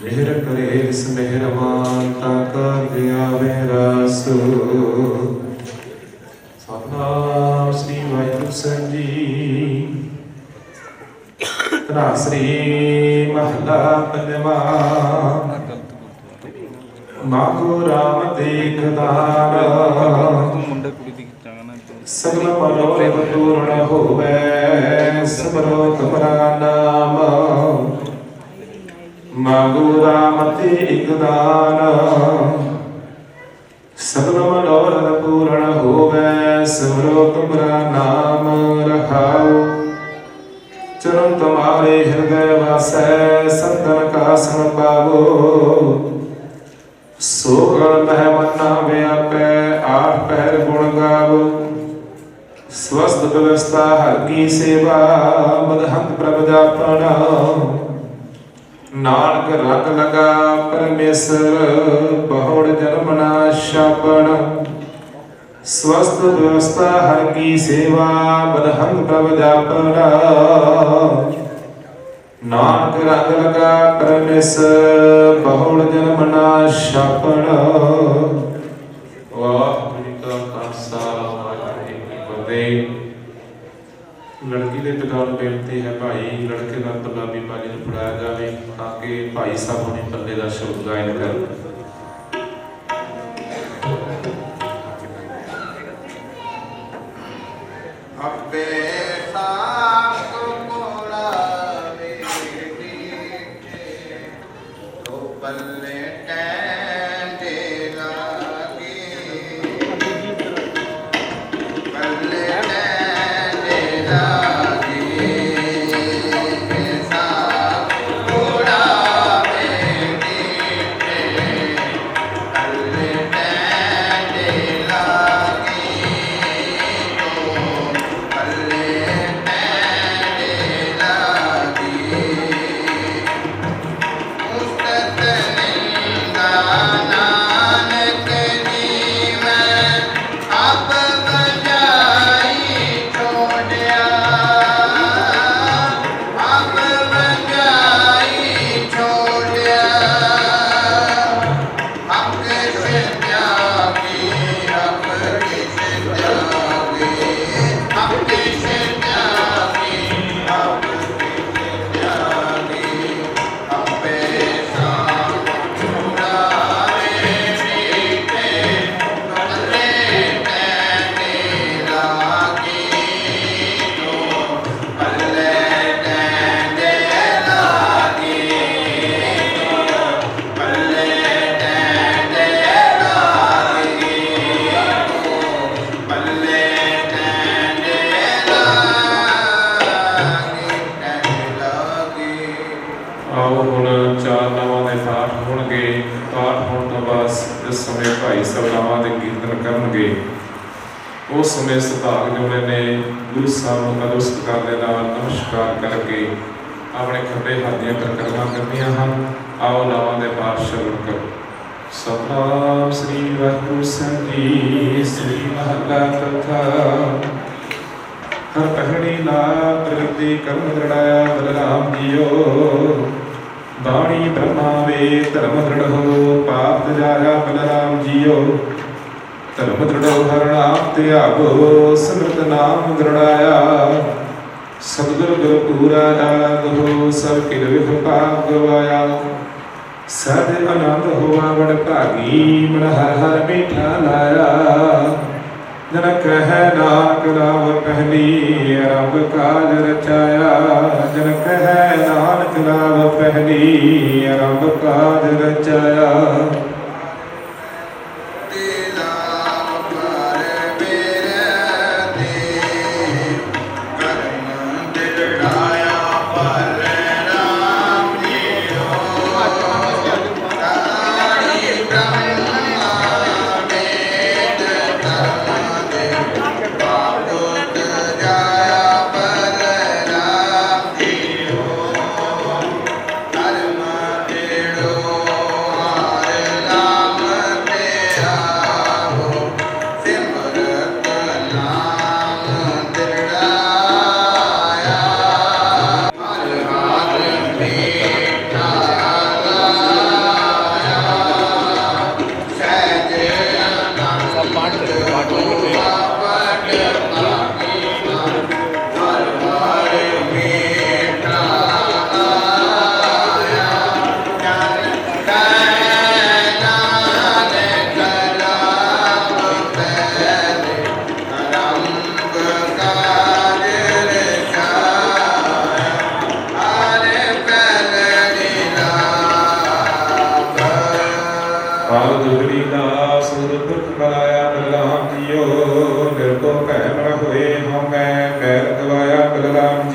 ਮਿਹਰ ਕਰੇ ਇਸ ਮਿਹਰਬਾਨ ਤਾ ਕਰ ਦਿਆ ਰਾਸ ਸਤਨਾਮ ਸ੍ਰੀ ਵਾਹਿਗੁਰੂ ਸਾਹਿਬ ਜੀ ਧੰਨ ਸ੍ਰੀ ਮਹਲਾ ਪੰਜਵਾਂ ਮਾਗੋ ਰਾਮ ਦੇਖਦਾਰ ਮੁੰਡੇ ਕੁੜੀ ਦੀ ਚਾਹਨਾ ਸਗਲ ਮਨੋਰਥ ਪੂਰਨ ਹੋਵੇ ਸਿਮਰੋ ਤੁਮਰਾ ਨਾਮ ਮਾਗੋ ਰਾਮ ਦੇਖਦਾਰ ਸਗਲ ਮਨੋਰਥ ਪੂਰਨ ਹੋਵੇ ਸਿਮਰੋ ਤੁਮਰਾ ਨਾਮ ਰਹਾਉ ਚਰਨ ਤੁਮਾਰੇ ਹਿਰਦੈ ਵਾਸੈ ਸੰਤਨ ਕਾ ਸਨ ਪਾਵੋ ਸੋ ਗਣ ਮਹਿ ਮਨਾ ਵਿਆਪੈ ਆਠ ਪਹਿਰ ਗੁਣ ਗਾਵੋ ਸਵਸਤ ਵਿਵਸਥਾ ਹਰ ਕੀ ਸੇਵਾ ਮਦਹੰਤ ਪ੍ਰਭ ਜਾਪਣਾ ਨਾਨਕ ਰੰਗ ਲਗਾ ਪਰਮੇਸ਼ਰ ਬਹੁੜ ਜਨਮ ਨਾ ਛਾਪਣ ਸਵਸਤ ਵਿਵਸਥਾ ਹਰ ਕੀ ਸੇਵਾ ਮਦਹੰਤ ਪ੍ਰਭ ਜਾਪਣਾ ਨਾਨਕ ਰੰਗ ਲਗਾ ਪਰਮੇਸ਼ਰ ਬਹੁੜ ਜਨਮ ਨਾ ਛਾਪਣ ਵਾਹਿਗੁਰੂ ਜੀ ਕਾ ਖਾਲਸਾ ਵਾਹਿਗੁਰੂ ਜੀ ਕੀ ਫਤਿਹ। ਲੜਕੀ ਦੇ ਪਿਤਾ ਨੂੰ ਬੇਨਤੀ ਹੈ ਭਾਈ ਲੜਕੇ ਦਾ ਪੰਜਾਬੀ ਬਾਣੀ ਨੂੰ ਪੜਾਇਆ ਜਾਵੇ ਤਾਂ ਕਿ ਭਾਈ ਸਾਹਿਬ ਨੇ ਪੱਲੇ ਦਾ ਸ਼ਬਦ ਗਾਇਨ ਕਰਨ। ਆਪੇ ਪੱਲੇ ਟੈਂਡੇ ਲਾਗੇ ਪੱਲੇ ਟੈਂਡੇ ਲਾਗੇ ਸਾਬ ਕੋੜਾ ਮੇਰੀ ਪੱਲੇ ਟੈਂਡੇ ਲਾਗੇ ਪੱਲੇ ਟੈਂਡੇ ਲਾਗੇ ਨਾਨਕ ਜੀਵਨ ਆਪ ਬਜਾਈ ਛੋੜਿਆ ਆਪ ਬਜਾਈ ਛੋੜਿਆ ਆਪ ਕਿਸ ਜਾਗੀ ਆਪ ਕਿਸ ਜਾਗੀ ਆਪ ਕਿਸ ਜਾਗੀ ਆਪ ਕਿਸ ਜਾਗੀ ਆਪੇ ਆਓ ਹੁਣ ਚਾਰ ਨਾਵਾਂ ਦੇ ਪਾਠ ਹੋਣਗੇ। ਪਾਠ ਹੋਣ ਤੋਂ ਬਾਅਦ ਇਸ ਸਮੇਂ ਭਾਈ ਸਾਹਿਬ ਨਾਵਾਂ ਦੇ ਕੀਰਤਨ ਕਰਨਗੇ। ਉਸ ਸਮੇਂ ਸੁਭਾਗ ਜੋੜੇ ਨੇ ਗੁਰੂ ਸਾਹਿਬ ਨੂੰ ਅਦਬ ਸਤਿਕਾਰ ਦੇ ਨਾਲ ਨਮਸਕਾਰ ਕਰਕੇ ਆਪਣੇ ਖੱਬੇ ਹੱਥ ਦੀਆਂ ਪਰਿਕਰਮਾ ਕਰਨੀਆਂ ਹਨ। ਆਓ ਨਾਵਾਂ ਦੇ ਪਾਠ ਸ਼ੁਰੂ ਕਰੋ। ਸਤਨਾਮ ਸ੍ਰੀ ਵਾਹਿਗੁਰੂ ਸਾਹਿਬ ਜੀ ਸ੍ਰੀ ਮਹਲਾ ਕਥਾ ਹਰ ਪਹਿਣੀ ਲਾ ਪ੍ਰਗਤੀ ਕਰਮ ਦ੍ਰਿੜਾਇਆ ਬਲਰਾਮ ਜੀਓ ਬਾਣੀ ਬ੍ਰਹਮਾ ਵੇ ਧਰਮ ਦ੍ਰਿੜੋ ਪਾਪ ਜਾਇਆ ਬਲਰਾਮ ਜੀਓ ਧਰਮ ਦ੍ਰਿੜੋ ਹਰ ਨਾਮ ਧਿਆਵੋ ਸਿਮਰਤ ਨਾਮ ਦ੍ਰਿੜਾਇਆ ਸਤਿਗੁਰ ਗੁਰ ਪੂਰਾ ਆਗੋ ਸਭ ਕਿਲ ਵਿਖ ਪਾਪ ਗਵਾਇਆ ਸਦ ਆਨੰਦ ਹੋਆ ਵਡ ਭਾਗੀ ਮਨ ਹਰ ਹਰ ਮੀਠਾ ਲਾਇਆ ਜਨ ਕਹਿ ਨਾਨਕ ਨਾਮ ਪਹਿਲੀ ਆਰੰਭ ਕਾਜ ਰਚਾਇਆ ਜਨ ਕਹਿ ਨਾਨਕ ਨਾਮ ਪਹਿਲੀ ਆਰੰਭ ਕਾਜ ਰਚਾਇਆ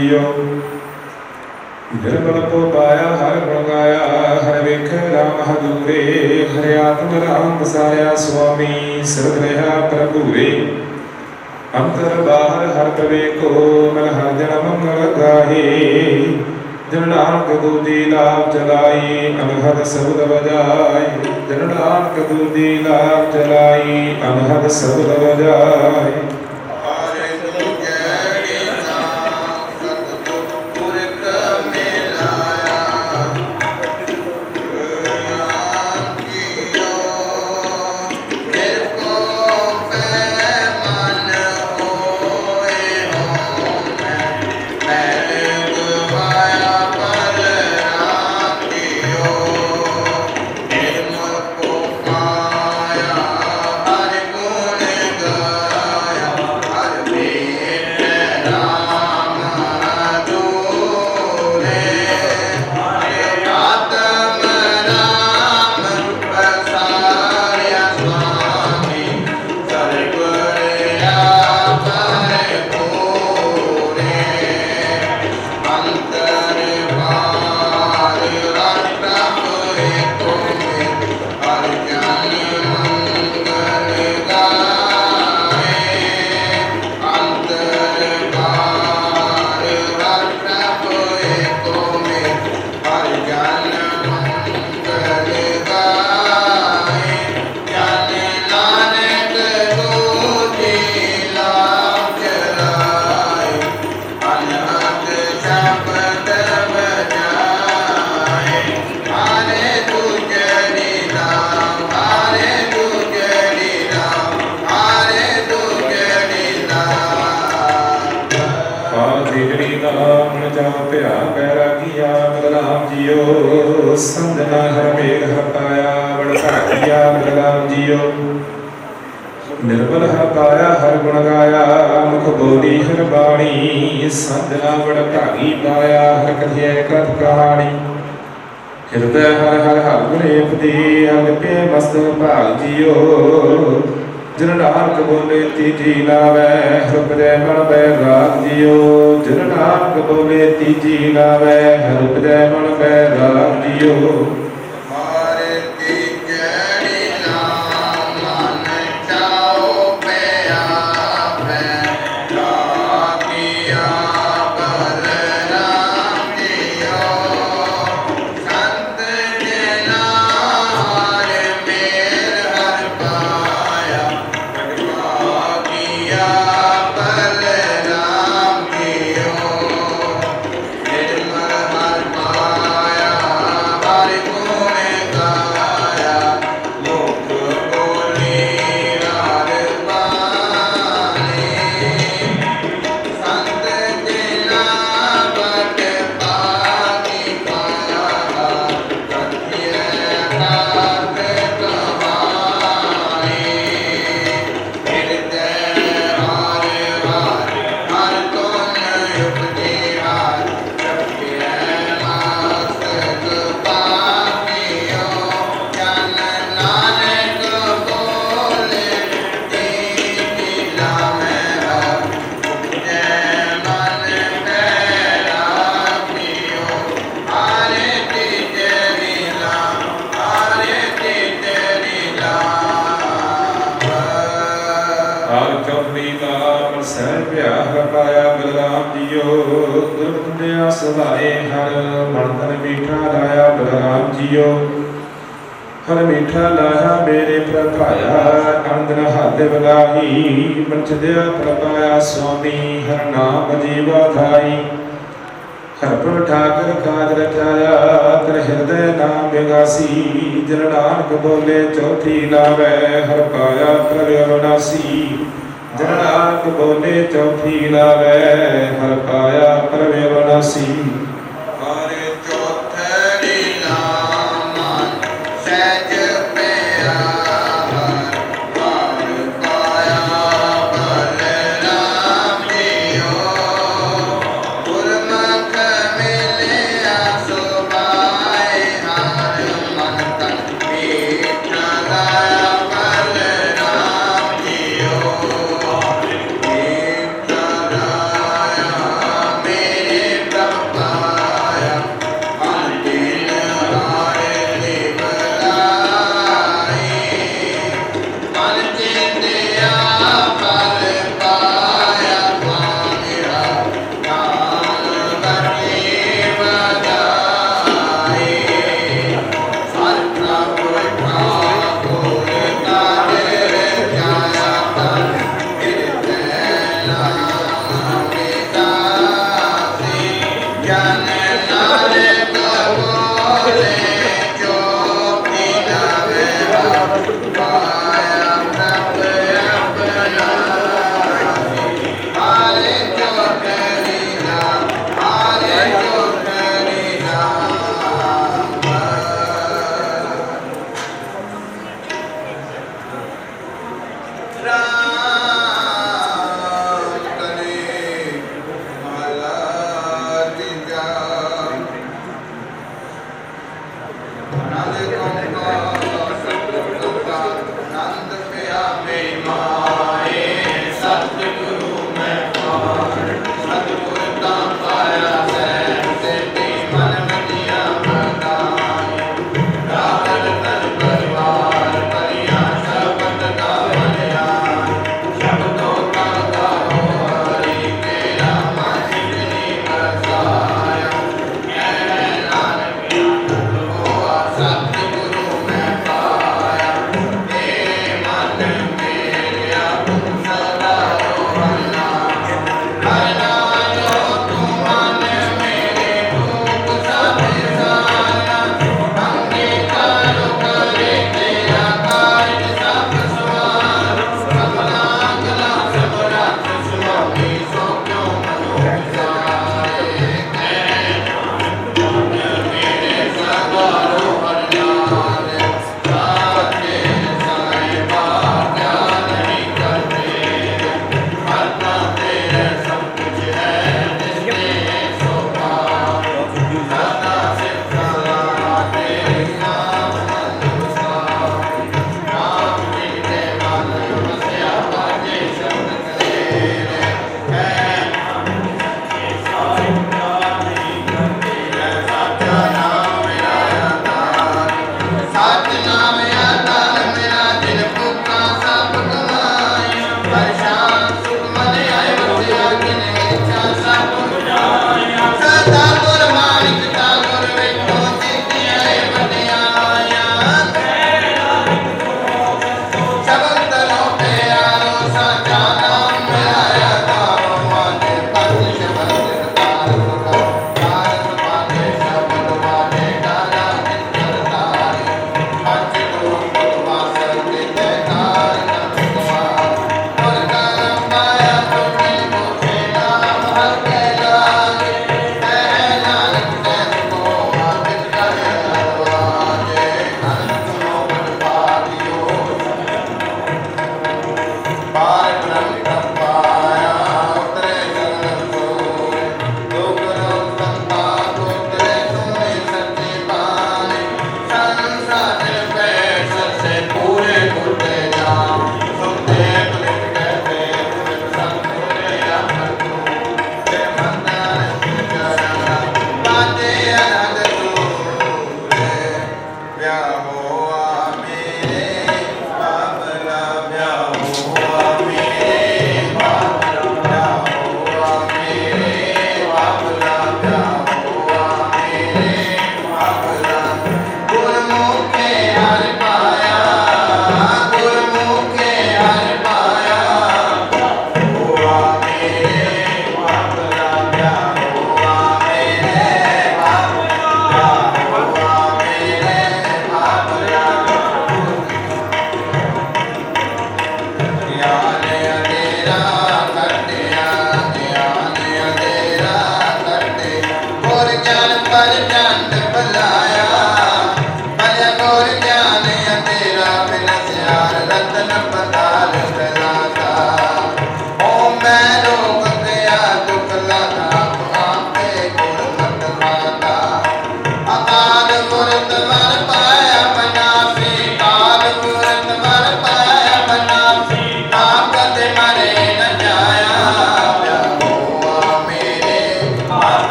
जियो निर्मल को पाया हर गुण गाया हर वेख राम हदूरे हरे आत्म राम बसाया स्वामी सरद रहा प्रभुरे अंतर बाहर हर प्रवेको मन हर जन मंगल गाहे जन नानक दूधी लाभ चलाई अनहद शब्द बजाय जन नानक दूधी लाभ चलाई अनहद शब्द बजाय संजना हर मेघ हर पाया बड़ भागिया बलराम जियो निर्मल हर पाया हर गुण गाया मुख बोली हर बाणी संजना बड़ भागी पाया हर कथिया कथ कहानी हृदय हर हर हर गुलेप दे अगपे मस्त भाग जियो जिन नानक बोले तीजी लावै हृदय मन बैराग जियो जिन नानक बोले तीजी लावै हृदय मन बैराग जियो हर मीठा लाया मेरे प्रभाया आनंद हाथ बलाही मंचदया प्रभाया स्वामी हर नाम जीवा धाई हर प्रभ ठाकर काज रचाया कर हृदय नाम विगासी जन नानक बोले चौथी लावै हर पाया कर अविनाशी जन नानक बोले चौथी लावै हर पाया कर अविनाशी मेरे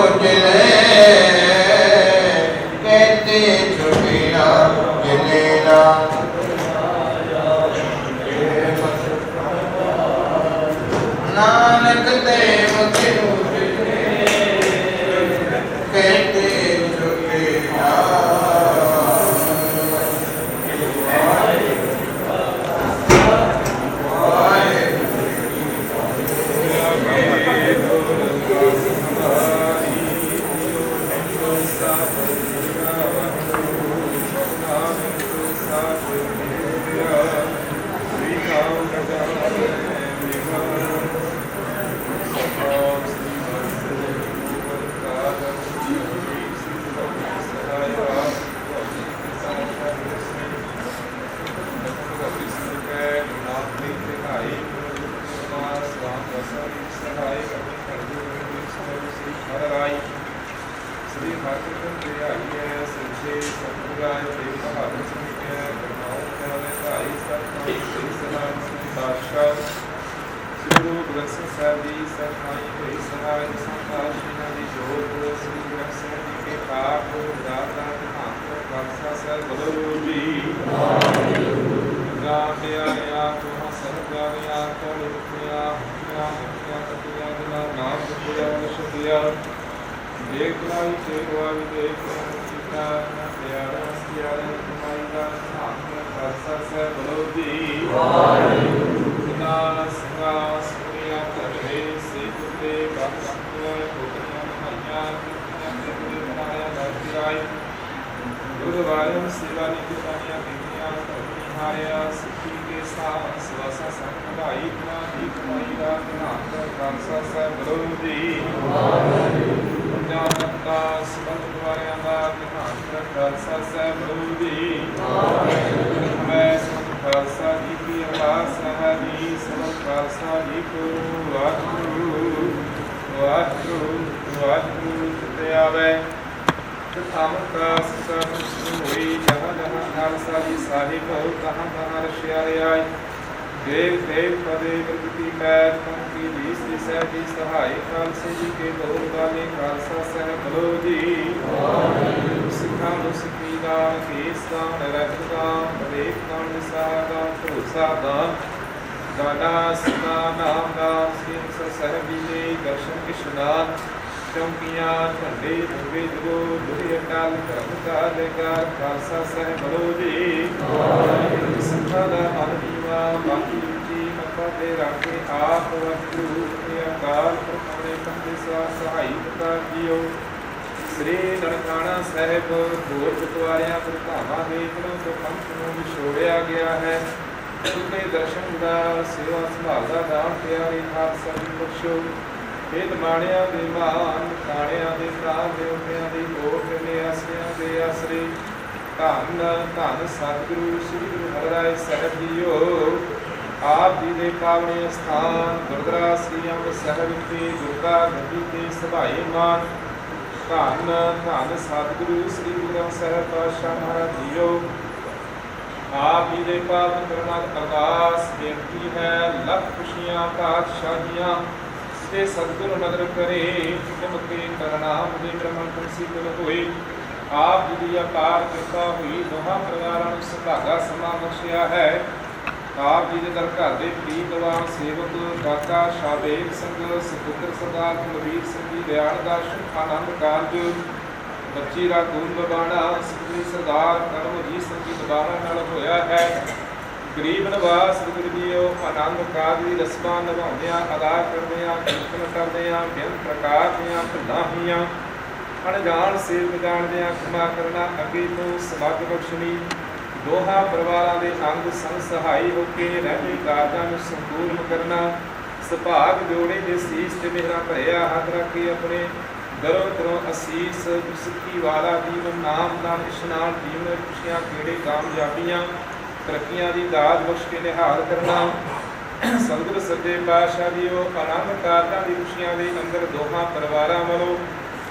उजले कहते छुटिया मिलेला नानक ते मुझे उजले कहते छुटिया ਅਣਜਾਣ ਸੇਵਕ ਜਾਣਦਿਆਂ ਖਿਮਾ ਕਰਨਾ, ਅੱਗੇ ਤੋਂ ਸਮੱਗ ਬਖਸ਼ਣੀ। ਦੋਹਾਂ ਪਰਿਵਾਰਾਂ ਦੇ ਅੰਗ ਸੰਗ ਸਹਾਈ ਹੋ ਕੇ ਰਹਿਮੀ ਕਾਰਜਾਂ ਨੂੰ ਸੰਪੂਰਨ ਕਰਨਾ। ਸੁਭਾਗ ਜੋੜੇ ਦੇ ਸੀਸ ਤੇ ਮੇਰਾ ਭਰਿਆ ਹੱਥ ਰੱਖ ਕੇ ਆਪਣੇ ਗਰੋਂ ਤਰੋਂ ਅਸੀਸ ਸਿੱਖੀ ਵਾਲਾ ਜੀਵਨ ਨਾਮ ਨਾਲ ਇਸ਼ਨਾਨ ਜੀਵਨ ਖੁਸ਼ੀਆਂ ਕਿਹੜੇ ਕਾਮਯਾਬੀਆਂ ਤਰੱਕੀਆਂ ਦੀ ਦਾਤ ਬਖਸ਼ ਕੇ ਨਿਹਾਲ ਕਰਨਾ। ਸਤਿਗੁਰ ਸੱਚੇ ਪਾਤਸ਼ਾਹ ਜੀਓ ਆਨੰਦ ਕਾਰਜਾਂ ਦੀ ਖੁਸ਼ੀਆਂ ਦੇ ਅੰਦਰ ਦੋਹਾਂ ਪਰਿਵਾਰਾਂ ਵੱਲੋਂ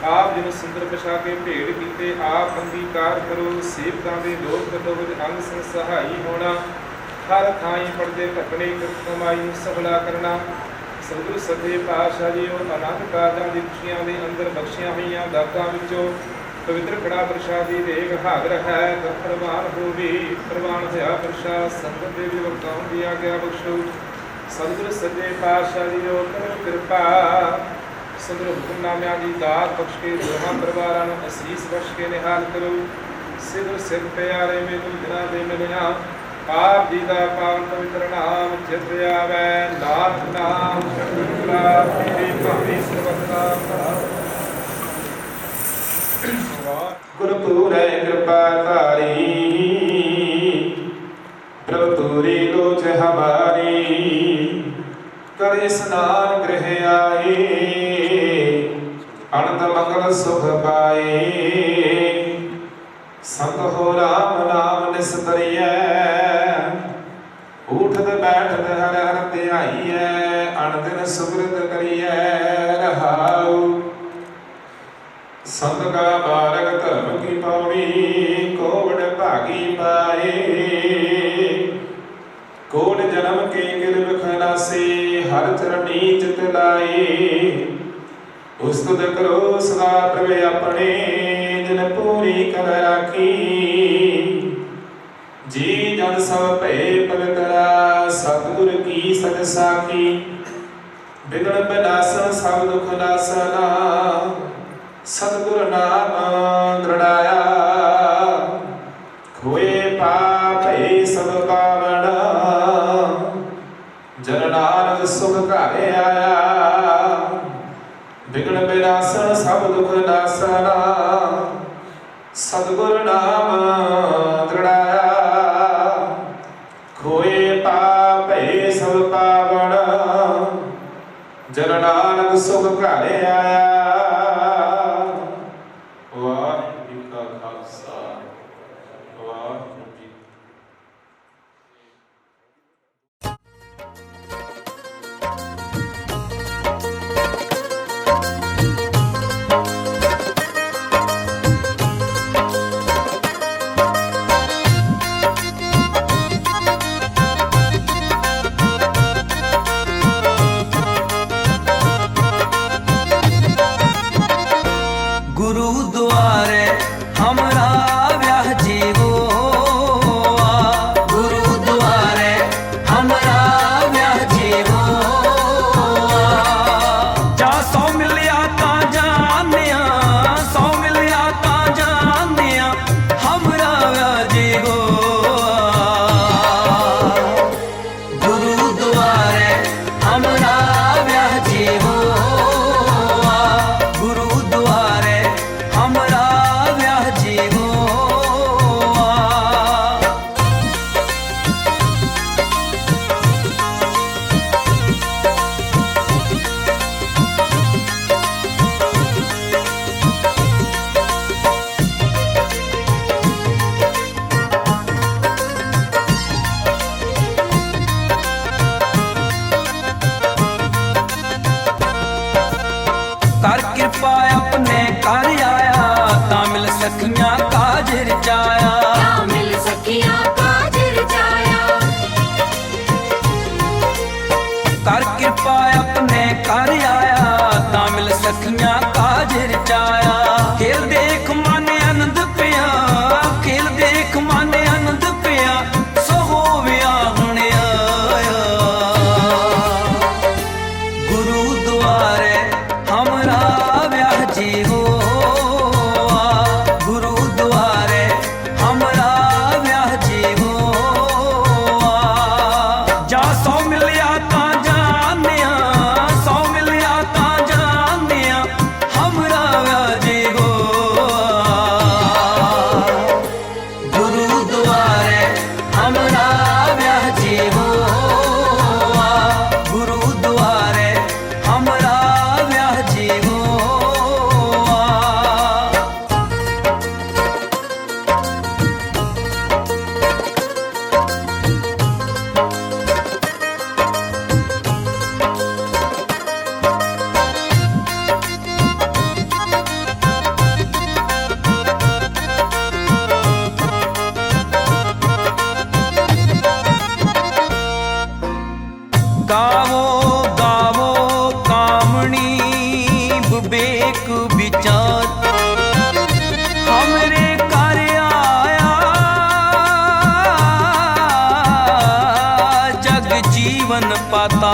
ਆਪ ਜੀ ਨੂੰ ਸੁੰਦਰ ਪਛਾ ਕੇ ਭੇਟ ਕੀਤੇ ਆਪ ਅੰਗੀਕਾਰ ਕਰੋ। ਸੇਵਕਾਂ ਦੇ ਲੋਕ ਕਟੋਜ ਅੰਗ ਸੰਗ ਸਹਾਈ ਹੋਣਾ। ਹਰ ਥਾਈ ਪੜਦੇ ਢਕਣੇ ਕਮਾਈ ਨੂੰ ਸਫਲਾ ਕਰਨਾ। ਸਤਿਗੁਰੂ ਸੱਚੇ ਪਾਤਸ਼ਾਹ ਜੀ ਉਹ ਆਨੰਦ ਕਾਰਜਾਂ ਦੀ ਖੁਸ਼ੀਆਂ ਦੇ ਅੰਦਰ ਬਖਸ਼ੀਆਂ ਹੋਈਆਂ ਦਾਤਾਂ ਵਿੱਚੋਂ ਪਵਿੱਤਰ ਕੜਾ ਪ੍ਰਸ਼ਾਦੀ ਦੇਗ ਹਾਜ਼ਰ ਹੈ। ਪ੍ਰਵਾਨ ਹੋਵੇ ਪ੍ਰਵਾਨ ਹੋਇਆ ਪ੍ਰਸ਼ਾਦ ਸੰਗਤ ਦੇ ਵੀ ਵਰਤਾਉਣ ਦੀ ਆਗਿਆ ਬਖਸ਼ੋ। ਸਤਿਗੁਰੂ ਸੱਚੇ ਪਾਤਸ਼ਾਹ ਜੀ ਉਹ ਕਰੋ ਕਿਰਪਾ ਸਤਿਗੁਰੂ ਹੁਕਮਨਾਮਿਆਂ ਦੀ ਦਾਤ ਬਖਸ਼ ਕੇ ਦੋਹਾਂ ਪਰਿਵਾਰਾਂ ਨੂੰ ਅਸੀਸ ਬਖਸ਼ ਕੇ ਨਿਹਾਲ ਕਰੋ। ਸਿਰ ਸਿਰ ਪਿਆਰੇ ਮੈਨੂੰ ਦਿਨਾਂ ਦੇ ਮਿਲਿਆ ਆਪ ਜੀ ਦਾ ਪਾਵਨ ਪਵਿੱਤਰ ਨਾਮ ਚਿਤ ਆਵੈ। ਨਾਥ ਨਾਮ ਸ਼ਬਦ ਤੇਰੇ ਭਾਵੇਂ ਸਰਬਤਾ ਗੁਰ ਪੂਰੈ ਕਿਰਪਾ ਧਾਰੀ ਪ੍ਰਭ ਤੂਰੀ ਲੋਚ ਹਮਾਰੀ ਕਰ ਇਸਨਾਨ ਗ੍ਰਹਿ ਆਏ ਅਨੰਦ ਮੰਗਲ ਸੁਖ ਪਾਏ ਸੰਤ ਹੋ ਰਾਮ ਨਾਮ ਨਿਸਤਰੀਐ ਉਠਤ ਬੈਠਤ ਹਰ ਹਰ ਧਿਆਈਐ ਅਨੰਦਿਨ ਸੁਗ੍ਰਿਤ ਕਰੀਐ ਰਹਾਉ। ਸੰਤ ਕਾ ਬਾਰਕ ਧਰਮ ਕੀ ਪੌੜੀ ਕੋਵੜ ਭਾਗੀ ਪਾਏ ਕੋਟ ਜਨਮ ਕੇ ਗਿਰ ਬਖਨਾਸੇ ਹਰ ਚਰਣੀ ਚਿਤ ਲਾਏ। ਉਸਤਤ ਕਰੋ ਸਦਾ ਪ੍ਰਭ ਆਪਣੇ ਜਿਨ ਪੂਰੀ ਕਰ ਰਾਖੀ ਜੀ ਜਨ ਸਭ ਭੈ ਪਵਿੱਤਰਾ ਸਤਿਗੁਰ ਕੀ ਸਚ ਸਾਖੀ। ਬਿਗੜ ਬਿਨਾਸਨ ਸਭ ਦੁਖ ਨਾਸਨਾ ਸਤਿਗੁਰ ਨਾਮ ਦ੍ਰਿੜਾਇਆ ਖੋਏ ਪਾਪੇ ਸਭ ਪਾਵਨ ਜਨ ਨਾਨਕ ਸੁਖ ਘਰ ਆਇਆ। ਬਿਗੜ ਬਿਨਾਸਨ ਸਭ ਦੁਖ ਨਾਸਨਾ ਸਤਿਗੁਰ ਨਾਮ ਦ੍ਰਿੜਾਇਆ ਖੋਏ ਪਾਪੇ ਸਭ ਪਾਵਨ ਜਨ ਨਾਨਕ ਸੁਖ ਘਰ ਆਇਆ। ਵਾਹਿਗੁਰੂ ਜੀ ਕਾ ਖਾਲਸਾ ਵਾਹਿਗੁਰੂ ਜੀ सखियां काज रचाया मिल सखियां काज रचाया कर कृपा अपने कर आया ता मिल सखियां काज रचाया खेल देख माने आनंद पिया खेल देख माने आनंद पिया सो होविया हुण आया गुरु द्वारे हमरा व्याह जी हो गुरु द्वारे जीवन पाता